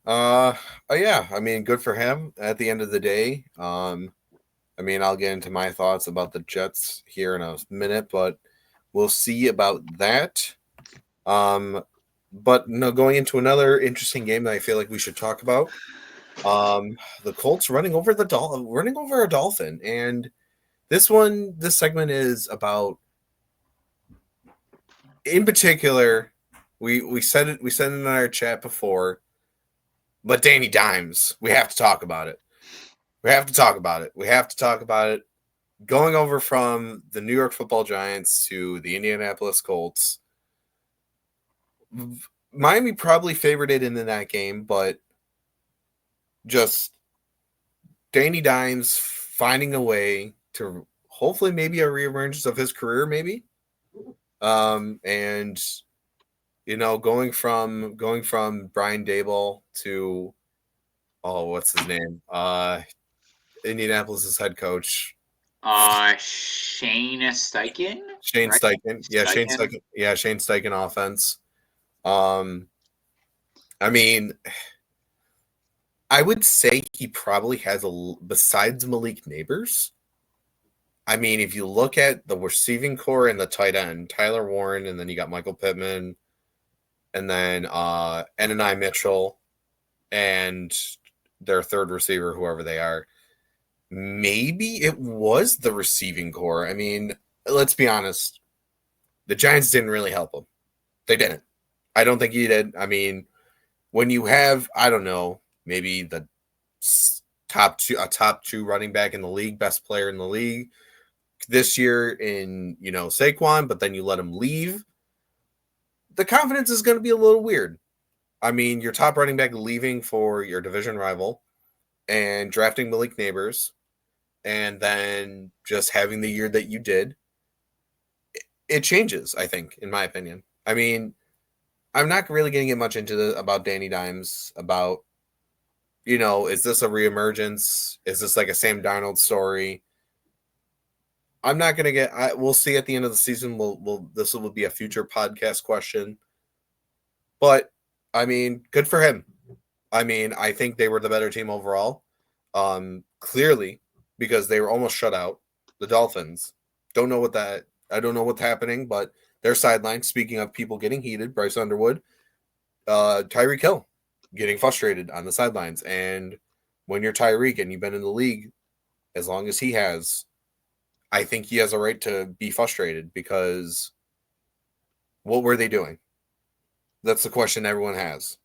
Yeah, I mean, good for him at the end of the day. I mean, I'll get into my thoughts about the Jets here in a minute, but we'll see about that. But no, going into another interesting game that I feel like we should talk about. The Colts running over a Dolphin, and this segment is about, in particular, we said it in our chat before, but Danny Dimes, we have to talk about it. We have to talk about it. We have to talk about it. Going over from the New York Football Giants to the Indianapolis Colts. Miami probably favored it in that game, but just Danny Dimes finding a way to hopefully maybe a reemergence of his career, maybe. And going from Brian Daboll to, what's his name? Indianapolis's head coach. Shane Steichen, Shane right? Steichen. Yeah, Shane Steichen. Steichen. Yeah, Shane Steichen offense. Um, I mean, I would say he probably has besides Malik Neighbors. I mean, if you look at the receiving core and the tight end, Tyler Warren, and then you got Michael Pittman, and then Enani Mitchell, and their third receiver, whoever they are. Maybe it was the receiving core. I mean, let's be honest. The Giants didn't really help them. They didn't. I don't think he did. I mean, when you have, I don't know, maybe the top two running back in the league, best player in the league this year in, Saquon, but then you let him leave, the confidence is going to be a little weird. I mean, your top running back leaving for your division rival and drafting Malik Neighbors and then just having the year that you did, it changes, I think, in my opinion. I mean, I'm not really getting much into about Danny Dimes, about, is this a reemergence? Is this like a Sam Darnold story? I'm not going to we'll see at the end of the season. This will be a future podcast question. But, I mean, good for him. I mean, I think they were the better team overall. Clearly, because they were almost shut out. The Dolphins. I don't know what's happening, but their sideline, speaking of people getting heated, Bryce Underwood, Tyreek Hill getting frustrated on the sidelines. And when you're Tyreek and you've been in the league as long as he has, I think he has a right to be frustrated because what were they doing? That's the question everyone has.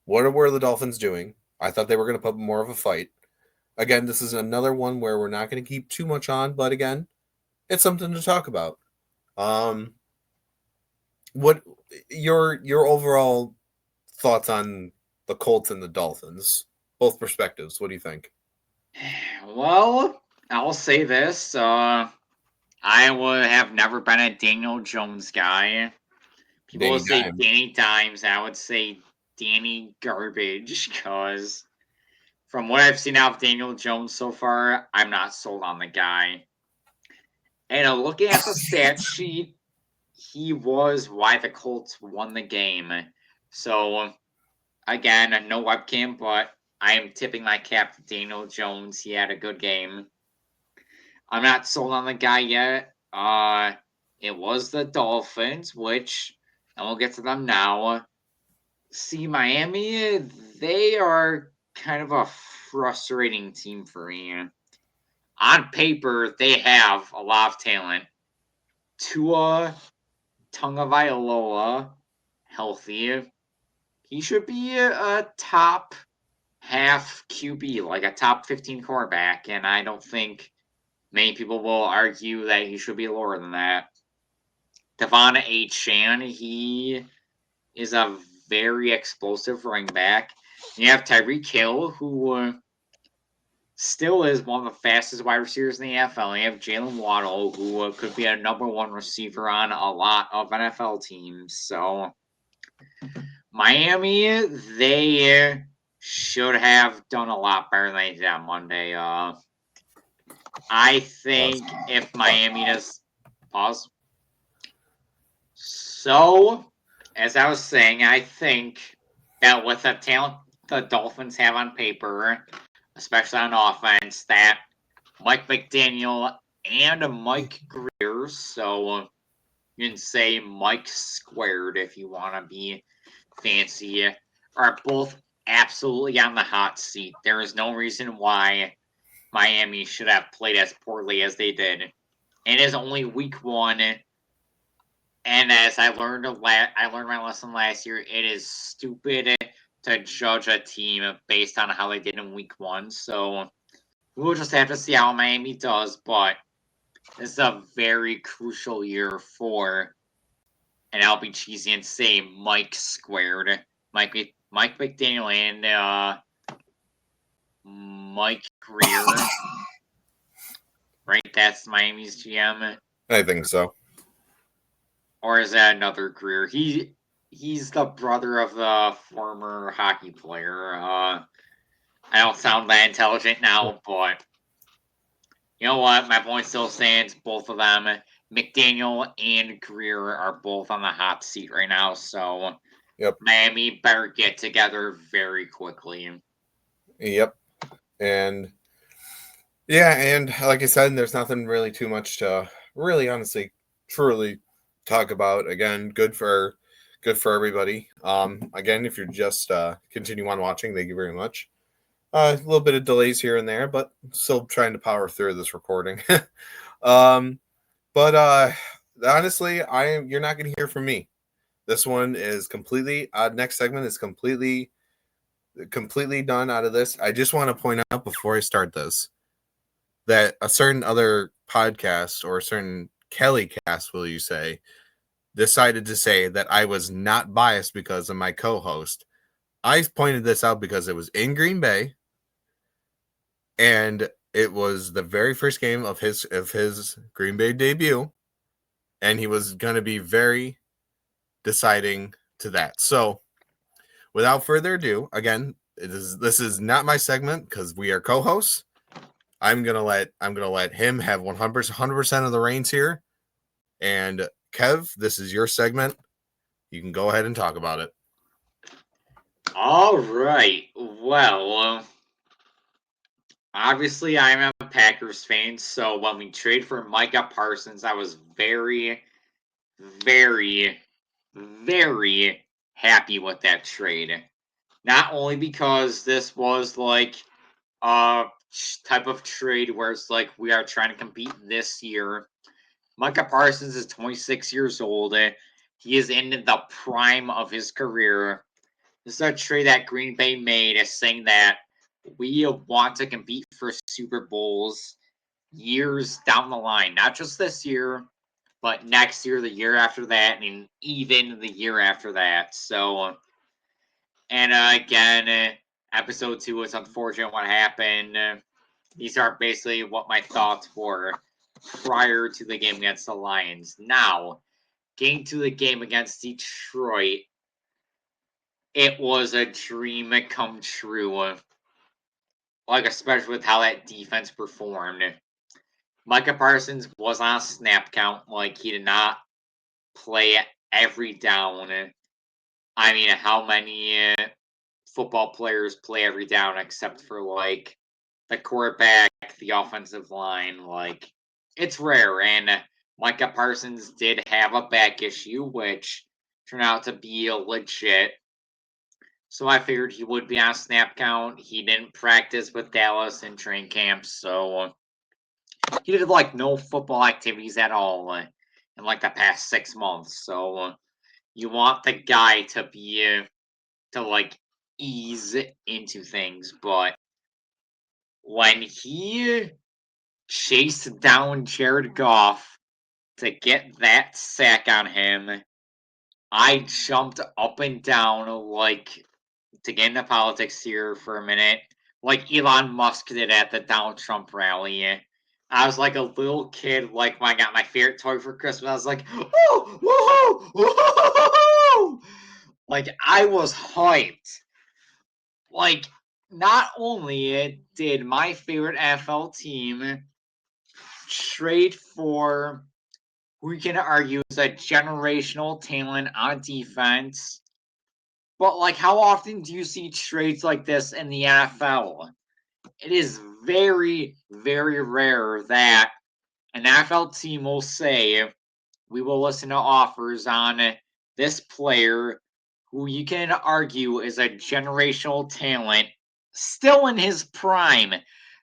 What were the Dolphins doing? I thought they were going to put more of a fight. Again, this is another one where we're not going to keep too much on, but again, it's something to talk about. What your overall thoughts on the Colts and the Dolphins? Both perspectives. What do you think? Well, I'll say this. I would have never been a Daniel Jones guy. People will Danny say Dime. Danny Dimes. I would say Danny Garbage because from what I've seen out of Daniel Jones so far, I'm not sold on the guy. And looking at the stat sheet, he was why the Colts won the game. So, again, no webcam, but I am tipping my cap to Daniel Jones. He had a good game. I'm not sold on the guy yet. It was the Dolphins, which, and we'll get to them now. See, Miami, they are kind of a frustrating team for me. On paper, they have a lot of talent. Tua Tagovailoa, healthy. He should be a top half QB, like a top 15 quarterback, and I don't think many people will argue that he should be lower than that. Devon H. Shan, he is a very explosive running back. You have Tyreek Hill, who still is one of the fastest wide receivers in the NFL. And you have Jalen Waddle, who could be a number one receiver on a lot of NFL teams. So Miami, they should have done a lot better than they did on Monday. I think if Miami does pause. So, as I was saying, I think that with the talent the Dolphins have on paper, especially on offense, that Mike McDaniel and Mike Greer, so you can say Mike squared if you want to be fancy, are both absolutely on the hot seat. There is no reason why Miami should have played as poorly as they did. It is only week one, and as I learned my lesson last year. It is stupid to judge a team based on how they did in week one. So we'll just have to see how Miami does. But this is a very crucial year for, and I'll be cheesy and say Mike squared, Mike McDaniel and Mike Greer. Right, that's Miami's GM. I think so. Or is that another Greer? He's the brother of the former hockey player. I don't sound that intelligent now, but you know what? My point still stands. Both of them, McDaniel and Greer, are both on the hot seat right now. So Yep. Miami better get together very quickly. Yep. And yeah, and like I said, there's nothing really too much to really honestly truly talk about. Again, good for everybody. Again, if you're just continue on watching, thank you very much. A little bit of delays here and there, but still trying to power through this recording. um, but honestly, you're not going to hear from me. This one is completely next segment is completely done out of this. I just want to point out before I start this that a certain other podcast or a certain Kelly cast, will you say, decided to say that I was not biased because of my co-host. I pointed this out because it was in Green Bay, and it was the very first game of his Green Bay debut, and he was going to be very deciding to that. So, without further ado, again, this is not my segment because we are co-hosts. I'm gonna let him have 100% of the reins here. And Kev, this is your segment. You can go ahead and talk about it. All right. Well, obviously, I'm a Packers fan, so when we trade for Micah Parsons, I was very, very, very happy with that trade. Not only because this was like a type of trade where it's like we are trying to compete this year. Micah Parsons is 26 years old. He is in the prime of his career. This is a trade that Green Bay made, is saying that we want to compete for Super Bowls years down the line, not just this year, but next year, the year after that, and even the year after that. So, and again, episode 2 was unfortunate what happened. These are basically what my thoughts were prior to the game against the Lions. Now, getting to the game against Detroit, it was a dream come true. Like, especially with how that defense performed. Micah Parsons was on a snap count. Like, he did not play every down. I mean, how many football players play every down except for, like, the quarterback, the offensive line? Like, it's rare. And Micah Parsons did have a back issue, which turned out to be legit. So I figured he would be on snap count. He didn't practice with Dallas in train camp, so he did like no football activities at all in like the past 6 months. So you want the guy to be to like ease into things, but when he chased down Jared Goff to get that sack on him, I jumped up and down like, to get into politics here for a minute, like Elon Musk did at the Donald Trump rally. I was like a little kid, like when I got my favorite toy for Christmas. I was like, "Oh, woohoo, woohoo!" Like I was hyped. Like not only did my favorite NFL team trade for who we can argue is a generational talent on defense, but like, how often do you see trades like this in the NFL? It is very, very rare that an NFL team will say, we will listen to offers on this player who you can argue is a generational talent, still in his prime.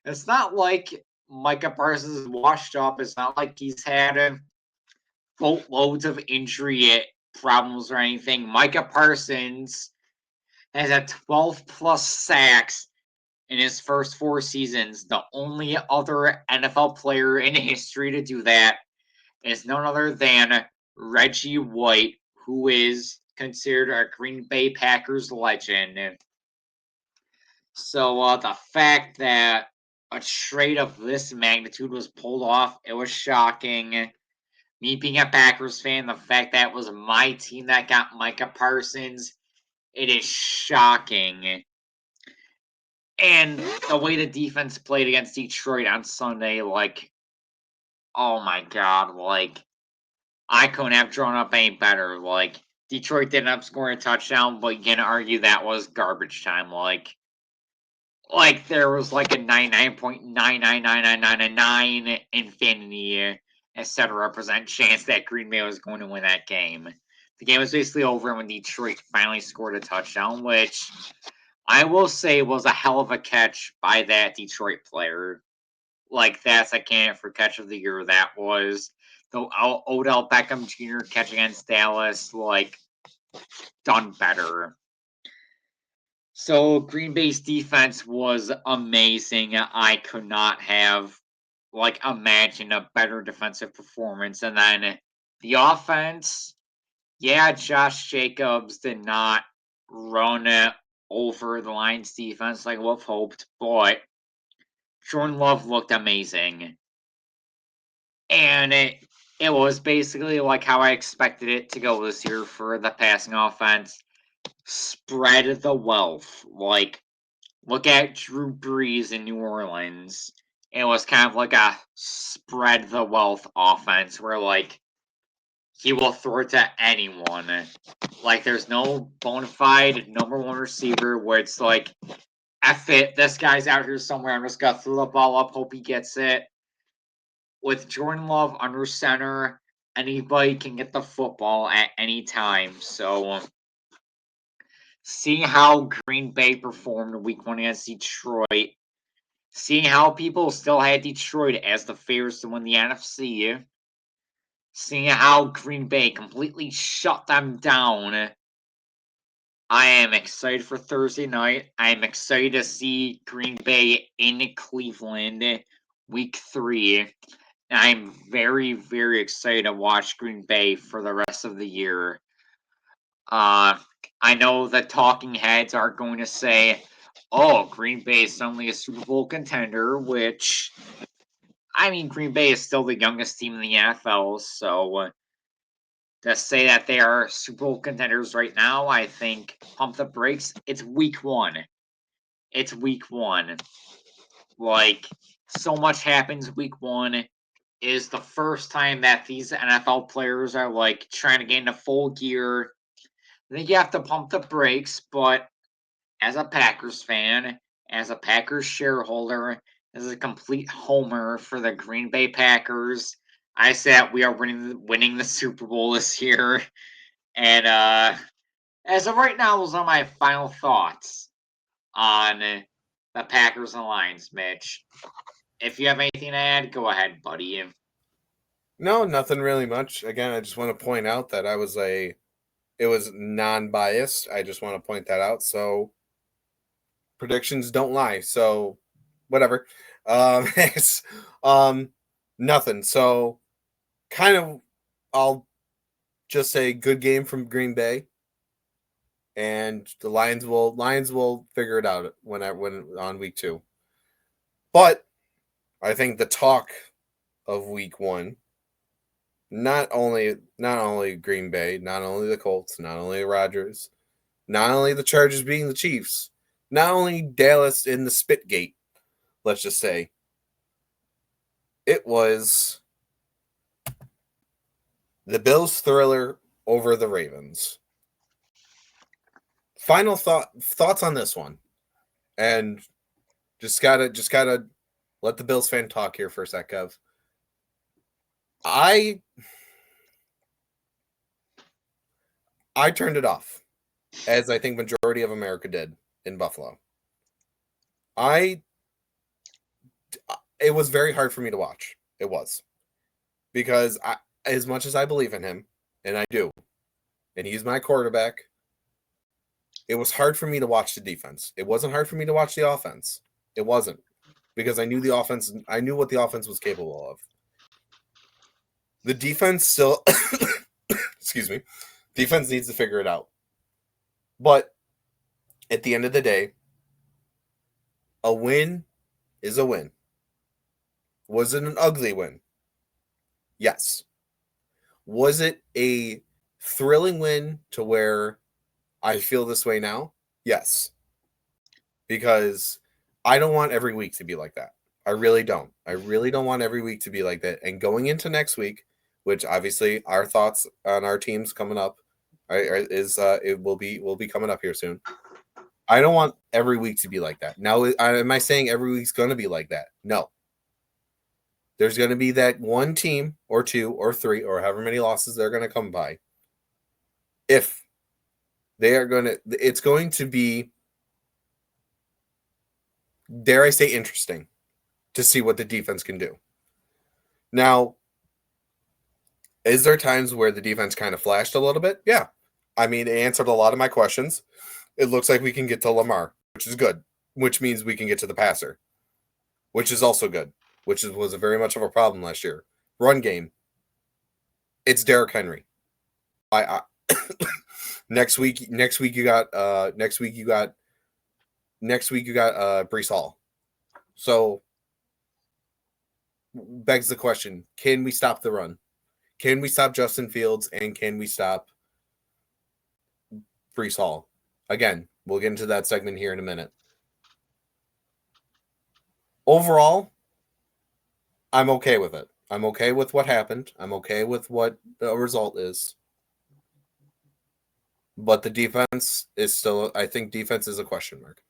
It's not like Micah Parsons is washed up. It's not like he's had boatloads of injury problems or anything. Micah Parsons has had 12 plus sacks in his first 4 seasons. The only other NFL player in history to do that is none other than Reggie White, who is considered a Green Bay Packers legend. So the fact that a trade of this magnitude was pulled off, it was shocking. Me being a Packers fan, the fact that it was my team that got Micah Parsons, it is shocking. And the way the defense played against Detroit on Sunday, like, oh my god, like, I couldn't have drawn up any better. Like, Detroit didn't up scoring a touchdown, but you can argue that was garbage time. Like there was like a 99.9999999 infinity, etc. percent chance that Green Bay was going to win that game. The game was basically over when Detroit finally scored a touchdown, which I will say was a hell of a catch by that Detroit player. Like that's a candidate for catch of the year. That was the Odell Beckham Jr. catch against Dallas. Like done better. So Green Bay's defense was amazing. I could not have like imagined a better defensive performance. And then the offense, yeah, Josh Jacobs did not run it over the Lions defense like we've hoped, but Jordan Love looked amazing. And it was basically like how I expected it to go this year for the passing offense. Spread the wealth. Like look at Drew Brees in New Orleans. It was kind of like a spread the wealth offense where like he will throw it to anyone. Like there's no bona fide number one receiver where it's like, F it, this guy's out here somewhere. I'm just gonna throw the ball up, hope he gets it. With Jordan Love under center, anybody can get the football at any time. So seeing how Green Bay performed week one against Detroit, seeing how people still had Detroit as the favorites to win the NFC, seeing how Green Bay completely shut them down, I am excited for Thursday night. I am excited to see Green Bay in Cleveland week 3. And I'm very, very excited to watch Green Bay for the rest of the year. I know the talking heads are going to say, oh, Green Bay is suddenly a Super Bowl contender, which, I mean, Green Bay is still the youngest team in the NFL, so to say that they are Super Bowl contenders right now, I think pump the brakes. It's week 1. It's week 1. Like, so much happens week 1. Is the first time that these NFL players are like trying to get into full gear. I think you have to pump the brakes, but as a Packers fan, as a Packers shareholder, as a complete homer for the Green Bay Packers, I say that we are winning the Super Bowl this year. And as of right now, those are my final thoughts on the Packers and Lions, Mitch. If you have anything to add, go ahead, buddy. No, nothing really much. Again, I just want to point out that it was non-biased. I just want to point that out. So predictions don't lie. So whatever. It's nothing. So kind of I'll just say good game from Green Bay. And the Lions will figure it out when on week 2. But I think the talk of week 1, not only Green Bay, not only the Colts, not only the Rodgers, not only the Chargers beating the Chiefs, not only Dallas in the Spitgate, let's just say, it was the Bills thriller over the Ravens. Final thoughts on this one, and just gotta let the Bills fan talk here for a sec, Kev. I turned it off. as I think majority of America did in Buffalo. It was very hard for me to watch. It was. Because as much as I believe in him, and I do, and he's my quarterback, it was hard for me to watch the defense. It wasn't hard for me to watch the offense. It wasn't. Because I knew the offense, I knew what the offense was capable of. The defense still, excuse me, defense needs to figure it out. But at the end of the day, a win is a win. Was it an ugly win? Yes. Was it a thrilling win to where I feel this way now? Yes. Because I don't want every week to be like that. I really don't. I really don't want every week to be like that. And going into next week, which obviously our thoughts on our teams coming up it will be coming up here soon. I don't want every week to be like that. Now, am I saying every week's going to be like that? No. There's going to be that one team or two or three or however many losses they're going to come by. If they are going to, it's going to be, dare I say, interesting to see what the defense can do. Now, is there times where the defense kind of flashed a little bit? Yeah. I mean, it answered a lot of my questions. It looks like we can get to Lamar, which is good, which means we can get to the passer, which is also good, was a very much of a problem last year. Run game, it's Derrick Henry. I next week you got Brees Hall. So begs the question, can we stop the run? Can we stop Justin Fields and can we stop Brees Hall? Again, we'll get into that segment here in a minute. Overall, I'm okay with it. I'm okay with what happened. I'm okay with what the result is. But the defense is still, I think defense is a question mark.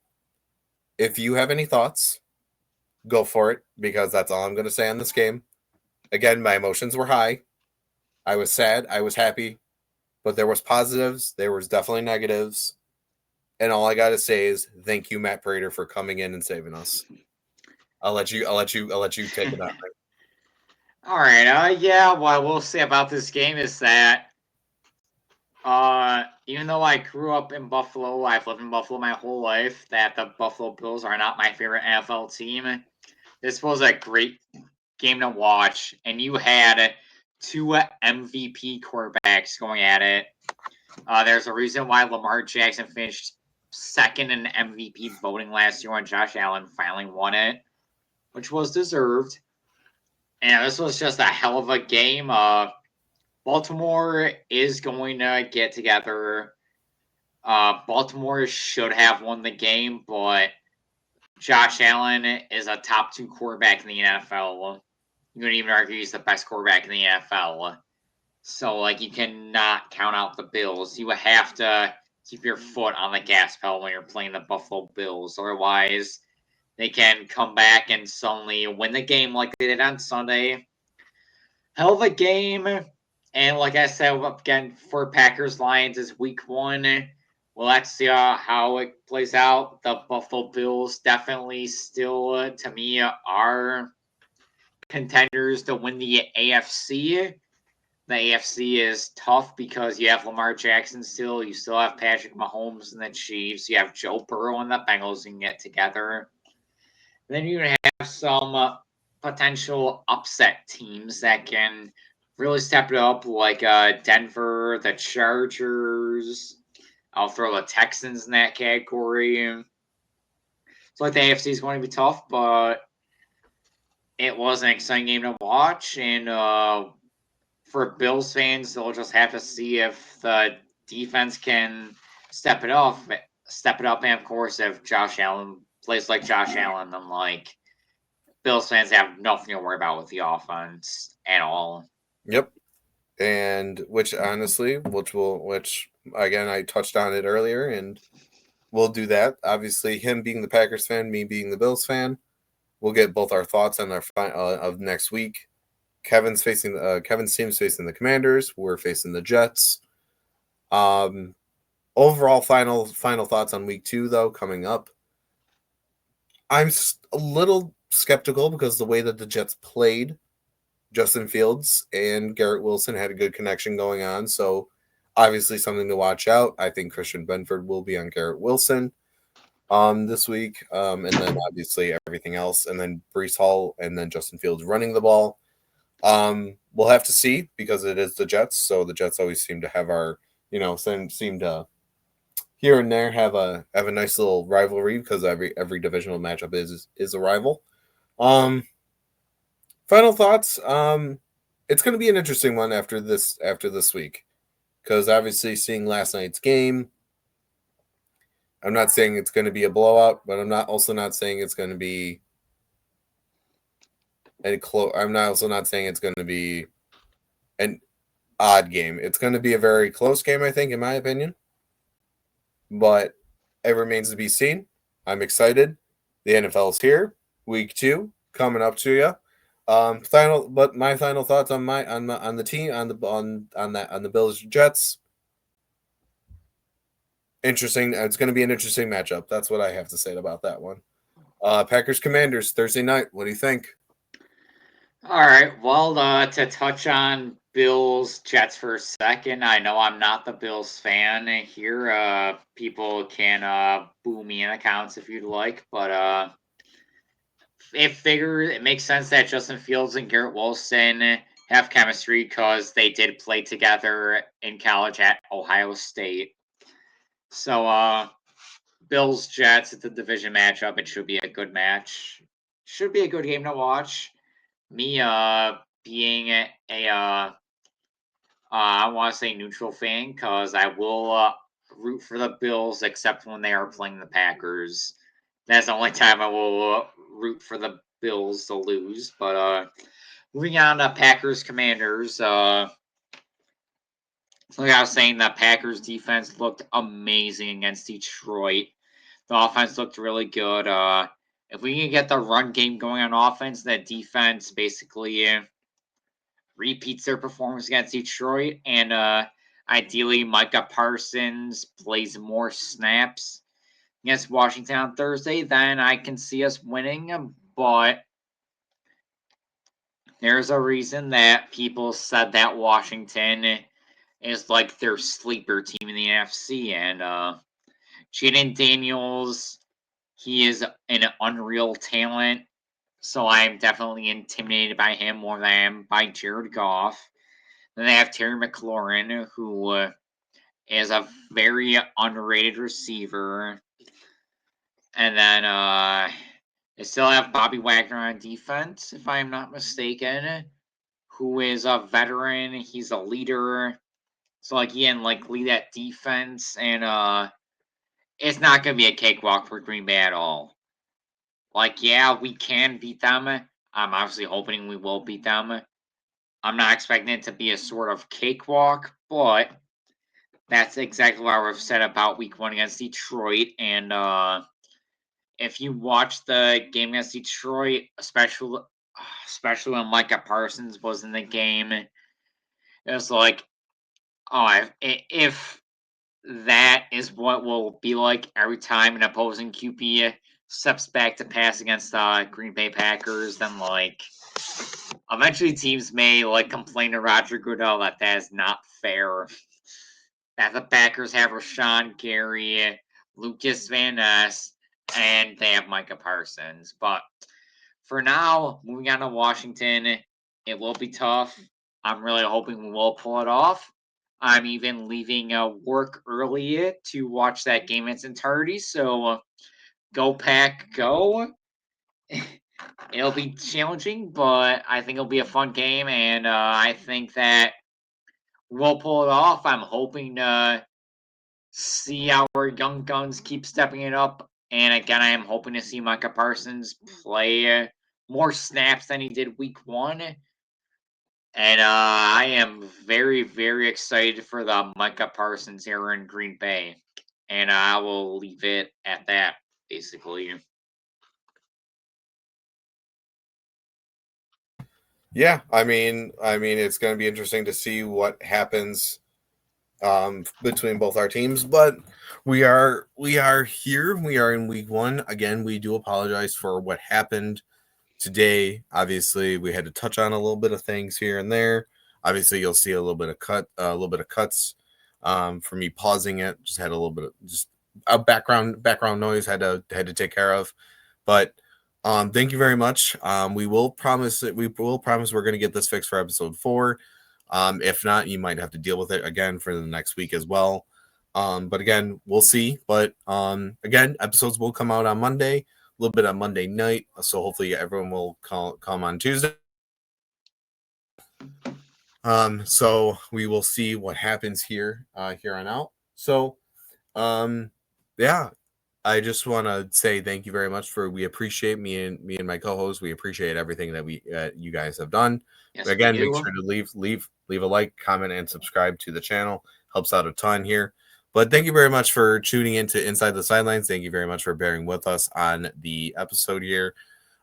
If you have any thoughts, go for it, because that's all I'm going to say on this game. Again, my emotions were high. I was sad. I was happy. But there was positives. There was definitely negatives. And all I got to say is thank you, Matt Prater, for coming in and saving us. I'll let you take it out. All right. Yeah. What I will say about this game is that, even though I grew up in Buffalo, I've lived in Buffalo my whole life. That the Buffalo Bills are not my favorite NFL team. This was a great game to watch, and you had two MVP quarterbacks going at it. There's a reason why Lamar Jackson finished second in MVP voting last year when Josh Allen finally won it, which was deserved. And this was just a hell of a game. Baltimore is going to get together. Baltimore should have won the game, but Josh Allen is a top 2 quarterback in the NFL. You could even argue he's the best quarterback in the NFL. So, you cannot count out the Bills. You have to keep your foot on the gas pedal when you're playing the Buffalo Bills. Otherwise, they can come back and suddenly win the game like they did on Sunday. Hell of a game. And like I said, again, for Packers Lions is week 1. We'll have to see how it plays out. The Buffalo Bills definitely still, to me, are contenders to win the AFC. The AFC is tough because you have Lamar Jackson still. You still have Patrick Mahomes and the Chiefs. You have Joe Burrow and the Bengals you can get together. Then you have some potential upset teams that can really step it up, like Denver, the Chargers. I'll throw the Texans in that category. So the AFC is going to be tough, but it was an exciting game to watch. And for Bills fans, they'll just have to see if the defense can step it up. And of course, if Josh Allen plays like Josh Allen, then Bills fans have nothing to worry about with the offense at all. Yep. And which honestly, which again, I touched on it earlier, and we'll do that. Obviously, him being the Packers fan, me being the Bills fan, we'll get both our thoughts on our of next week. Kevin's team's facing the Commanders. We're facing the Jets. overall final thoughts on week 2 though coming up. I'm a little skeptical because the way that the Jets played, Justin Fields and Garrett Wilson had a good connection going on. So obviously something to watch out. I think Christian Benford will be on Garrett Wilson this week. And then obviously everything else. And then Brees Hall and then Justin Fields running the ball. We'll have to see because it is the Jets. So the Jets always seem to have our, seem to here and there have a nice little rivalry because every divisional matchup is a rival. Final thoughts. It's going to be an interesting one after this week because obviously seeing last night's game, I'm not saying it's going to be a blowout, but I'm not saying it's going to be I'm not saying it's going to be an odd game. It's going to be a very close game, I think, in my opinion. But it remains to be seen. I'm excited. The NFL is here. Week 2 coming up to you. My final thoughts on the team on the Bills Jets. Interesting. It's going to be an interesting matchup. That's what I have to say about that one. Packers Commanders Thursday night. What do you think? All right. Well, to touch on Bills Jets for a second, I know I'm not the Bills fan here. People can boo me in accounts if you'd like, but it makes sense that Justin Fields and Garrett Wilson have chemistry because they did play together in college at Ohio State. So, Bills Jets, it's a division matchup. It should be a good match. Should be a good game to watch. Me, being I want to say neutral fan because I will root for the Bills except when they are playing the Packers. That's the only time I will root for the Bills to lose. But moving on to Packers Commanders. Like I was saying, the Packers defense looked amazing against Detroit. The offense looked really good. If we can get the run game going on offense, that defense basically repeats their performance against Detroit, and ideally Micah Parsons plays more snaps against Washington on Thursday, then I can see us winning. But there's a reason that people said that Washington is like their sleeper team in the NFC, and Jaden Daniels, he is an unreal talent. So I'm definitely intimidated by him more than I am by Jared Goff. Then they have Terry McLaurin, who is a very underrated receiver. And then they still have Bobby Wagner on defense, if I'm not mistaken, who is a veteran. He's a leader. So like he can like lead that defense, and it's not gonna be a cakewalk for Green Bay at all. Like, yeah, we can beat them. I'm obviously hoping we will beat them. I'm not expecting it to be a sort of cakewalk, but that's exactly what we've said about week 1 against Detroit. And if you watch the game against Detroit, especially when Micah Parsons was in the game, it was like, oh, if that is what will be like every time an opposing QB steps back to pass against Green Bay Packers, then like eventually teams may like complain to Roger Goodell that that is not fair. That the Packers have Rashawn Gary, Lucas Van Ness, and they have Micah Parsons. But for now, moving on to Washington, it will be tough. I'm really hoping we will pull it off. I'm even leaving work early to watch that game in its entirety. So go Pack, go! It'll be challenging, but I think it'll be a fun game, and I think that we'll pull it off. I'm hoping to see our young guns keep stepping it up. And again, I am hoping to see Micah Parsons play more snaps than he did week 1. And I am very, very excited for the Micah Parsons era in Green Bay. And I will leave it at that, basically. Yeah, I mean, it's going to be interesting to see what happens between both our teams, but we are here. We are in week one again. We do apologize for what happened today. Obviously, we had to touch on a little bit of things here and there. Obviously, you'll see a little bit of cuts for me pausing it. Just had a little bit of just a background noise had to take care of. But thank you very much. We will promise we're going to get this fixed for episode 4. If not, you might have to deal with it again for the next week as well. But again, we'll see. But again, episodes will come out on Monday, a little bit on Monday night. So hopefully everyone will come on Tuesday. So we will see what happens here on out. So um, yeah, I just want to say thank you very much we appreciate me and my co-host. We appreciate everything that you guys have done. Yes, we Again, make do. sure to leave a like, comment, and subscribe to the channel. Helps out a ton here. But thank you very much for tuning into Inside the Sidelines. Thank you very much for bearing with us on the episode here.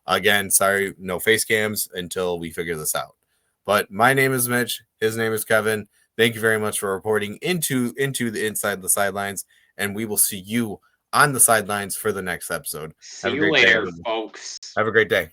Again, sorry, no face cams until we figure this out. But my name is Mitch. His name is Kevin. Thank you very much for reporting into the Inside the Sidelines, and we will see you on the sidelines for the next episode. See Have a you great day, later, everyone. folks. Have a great day.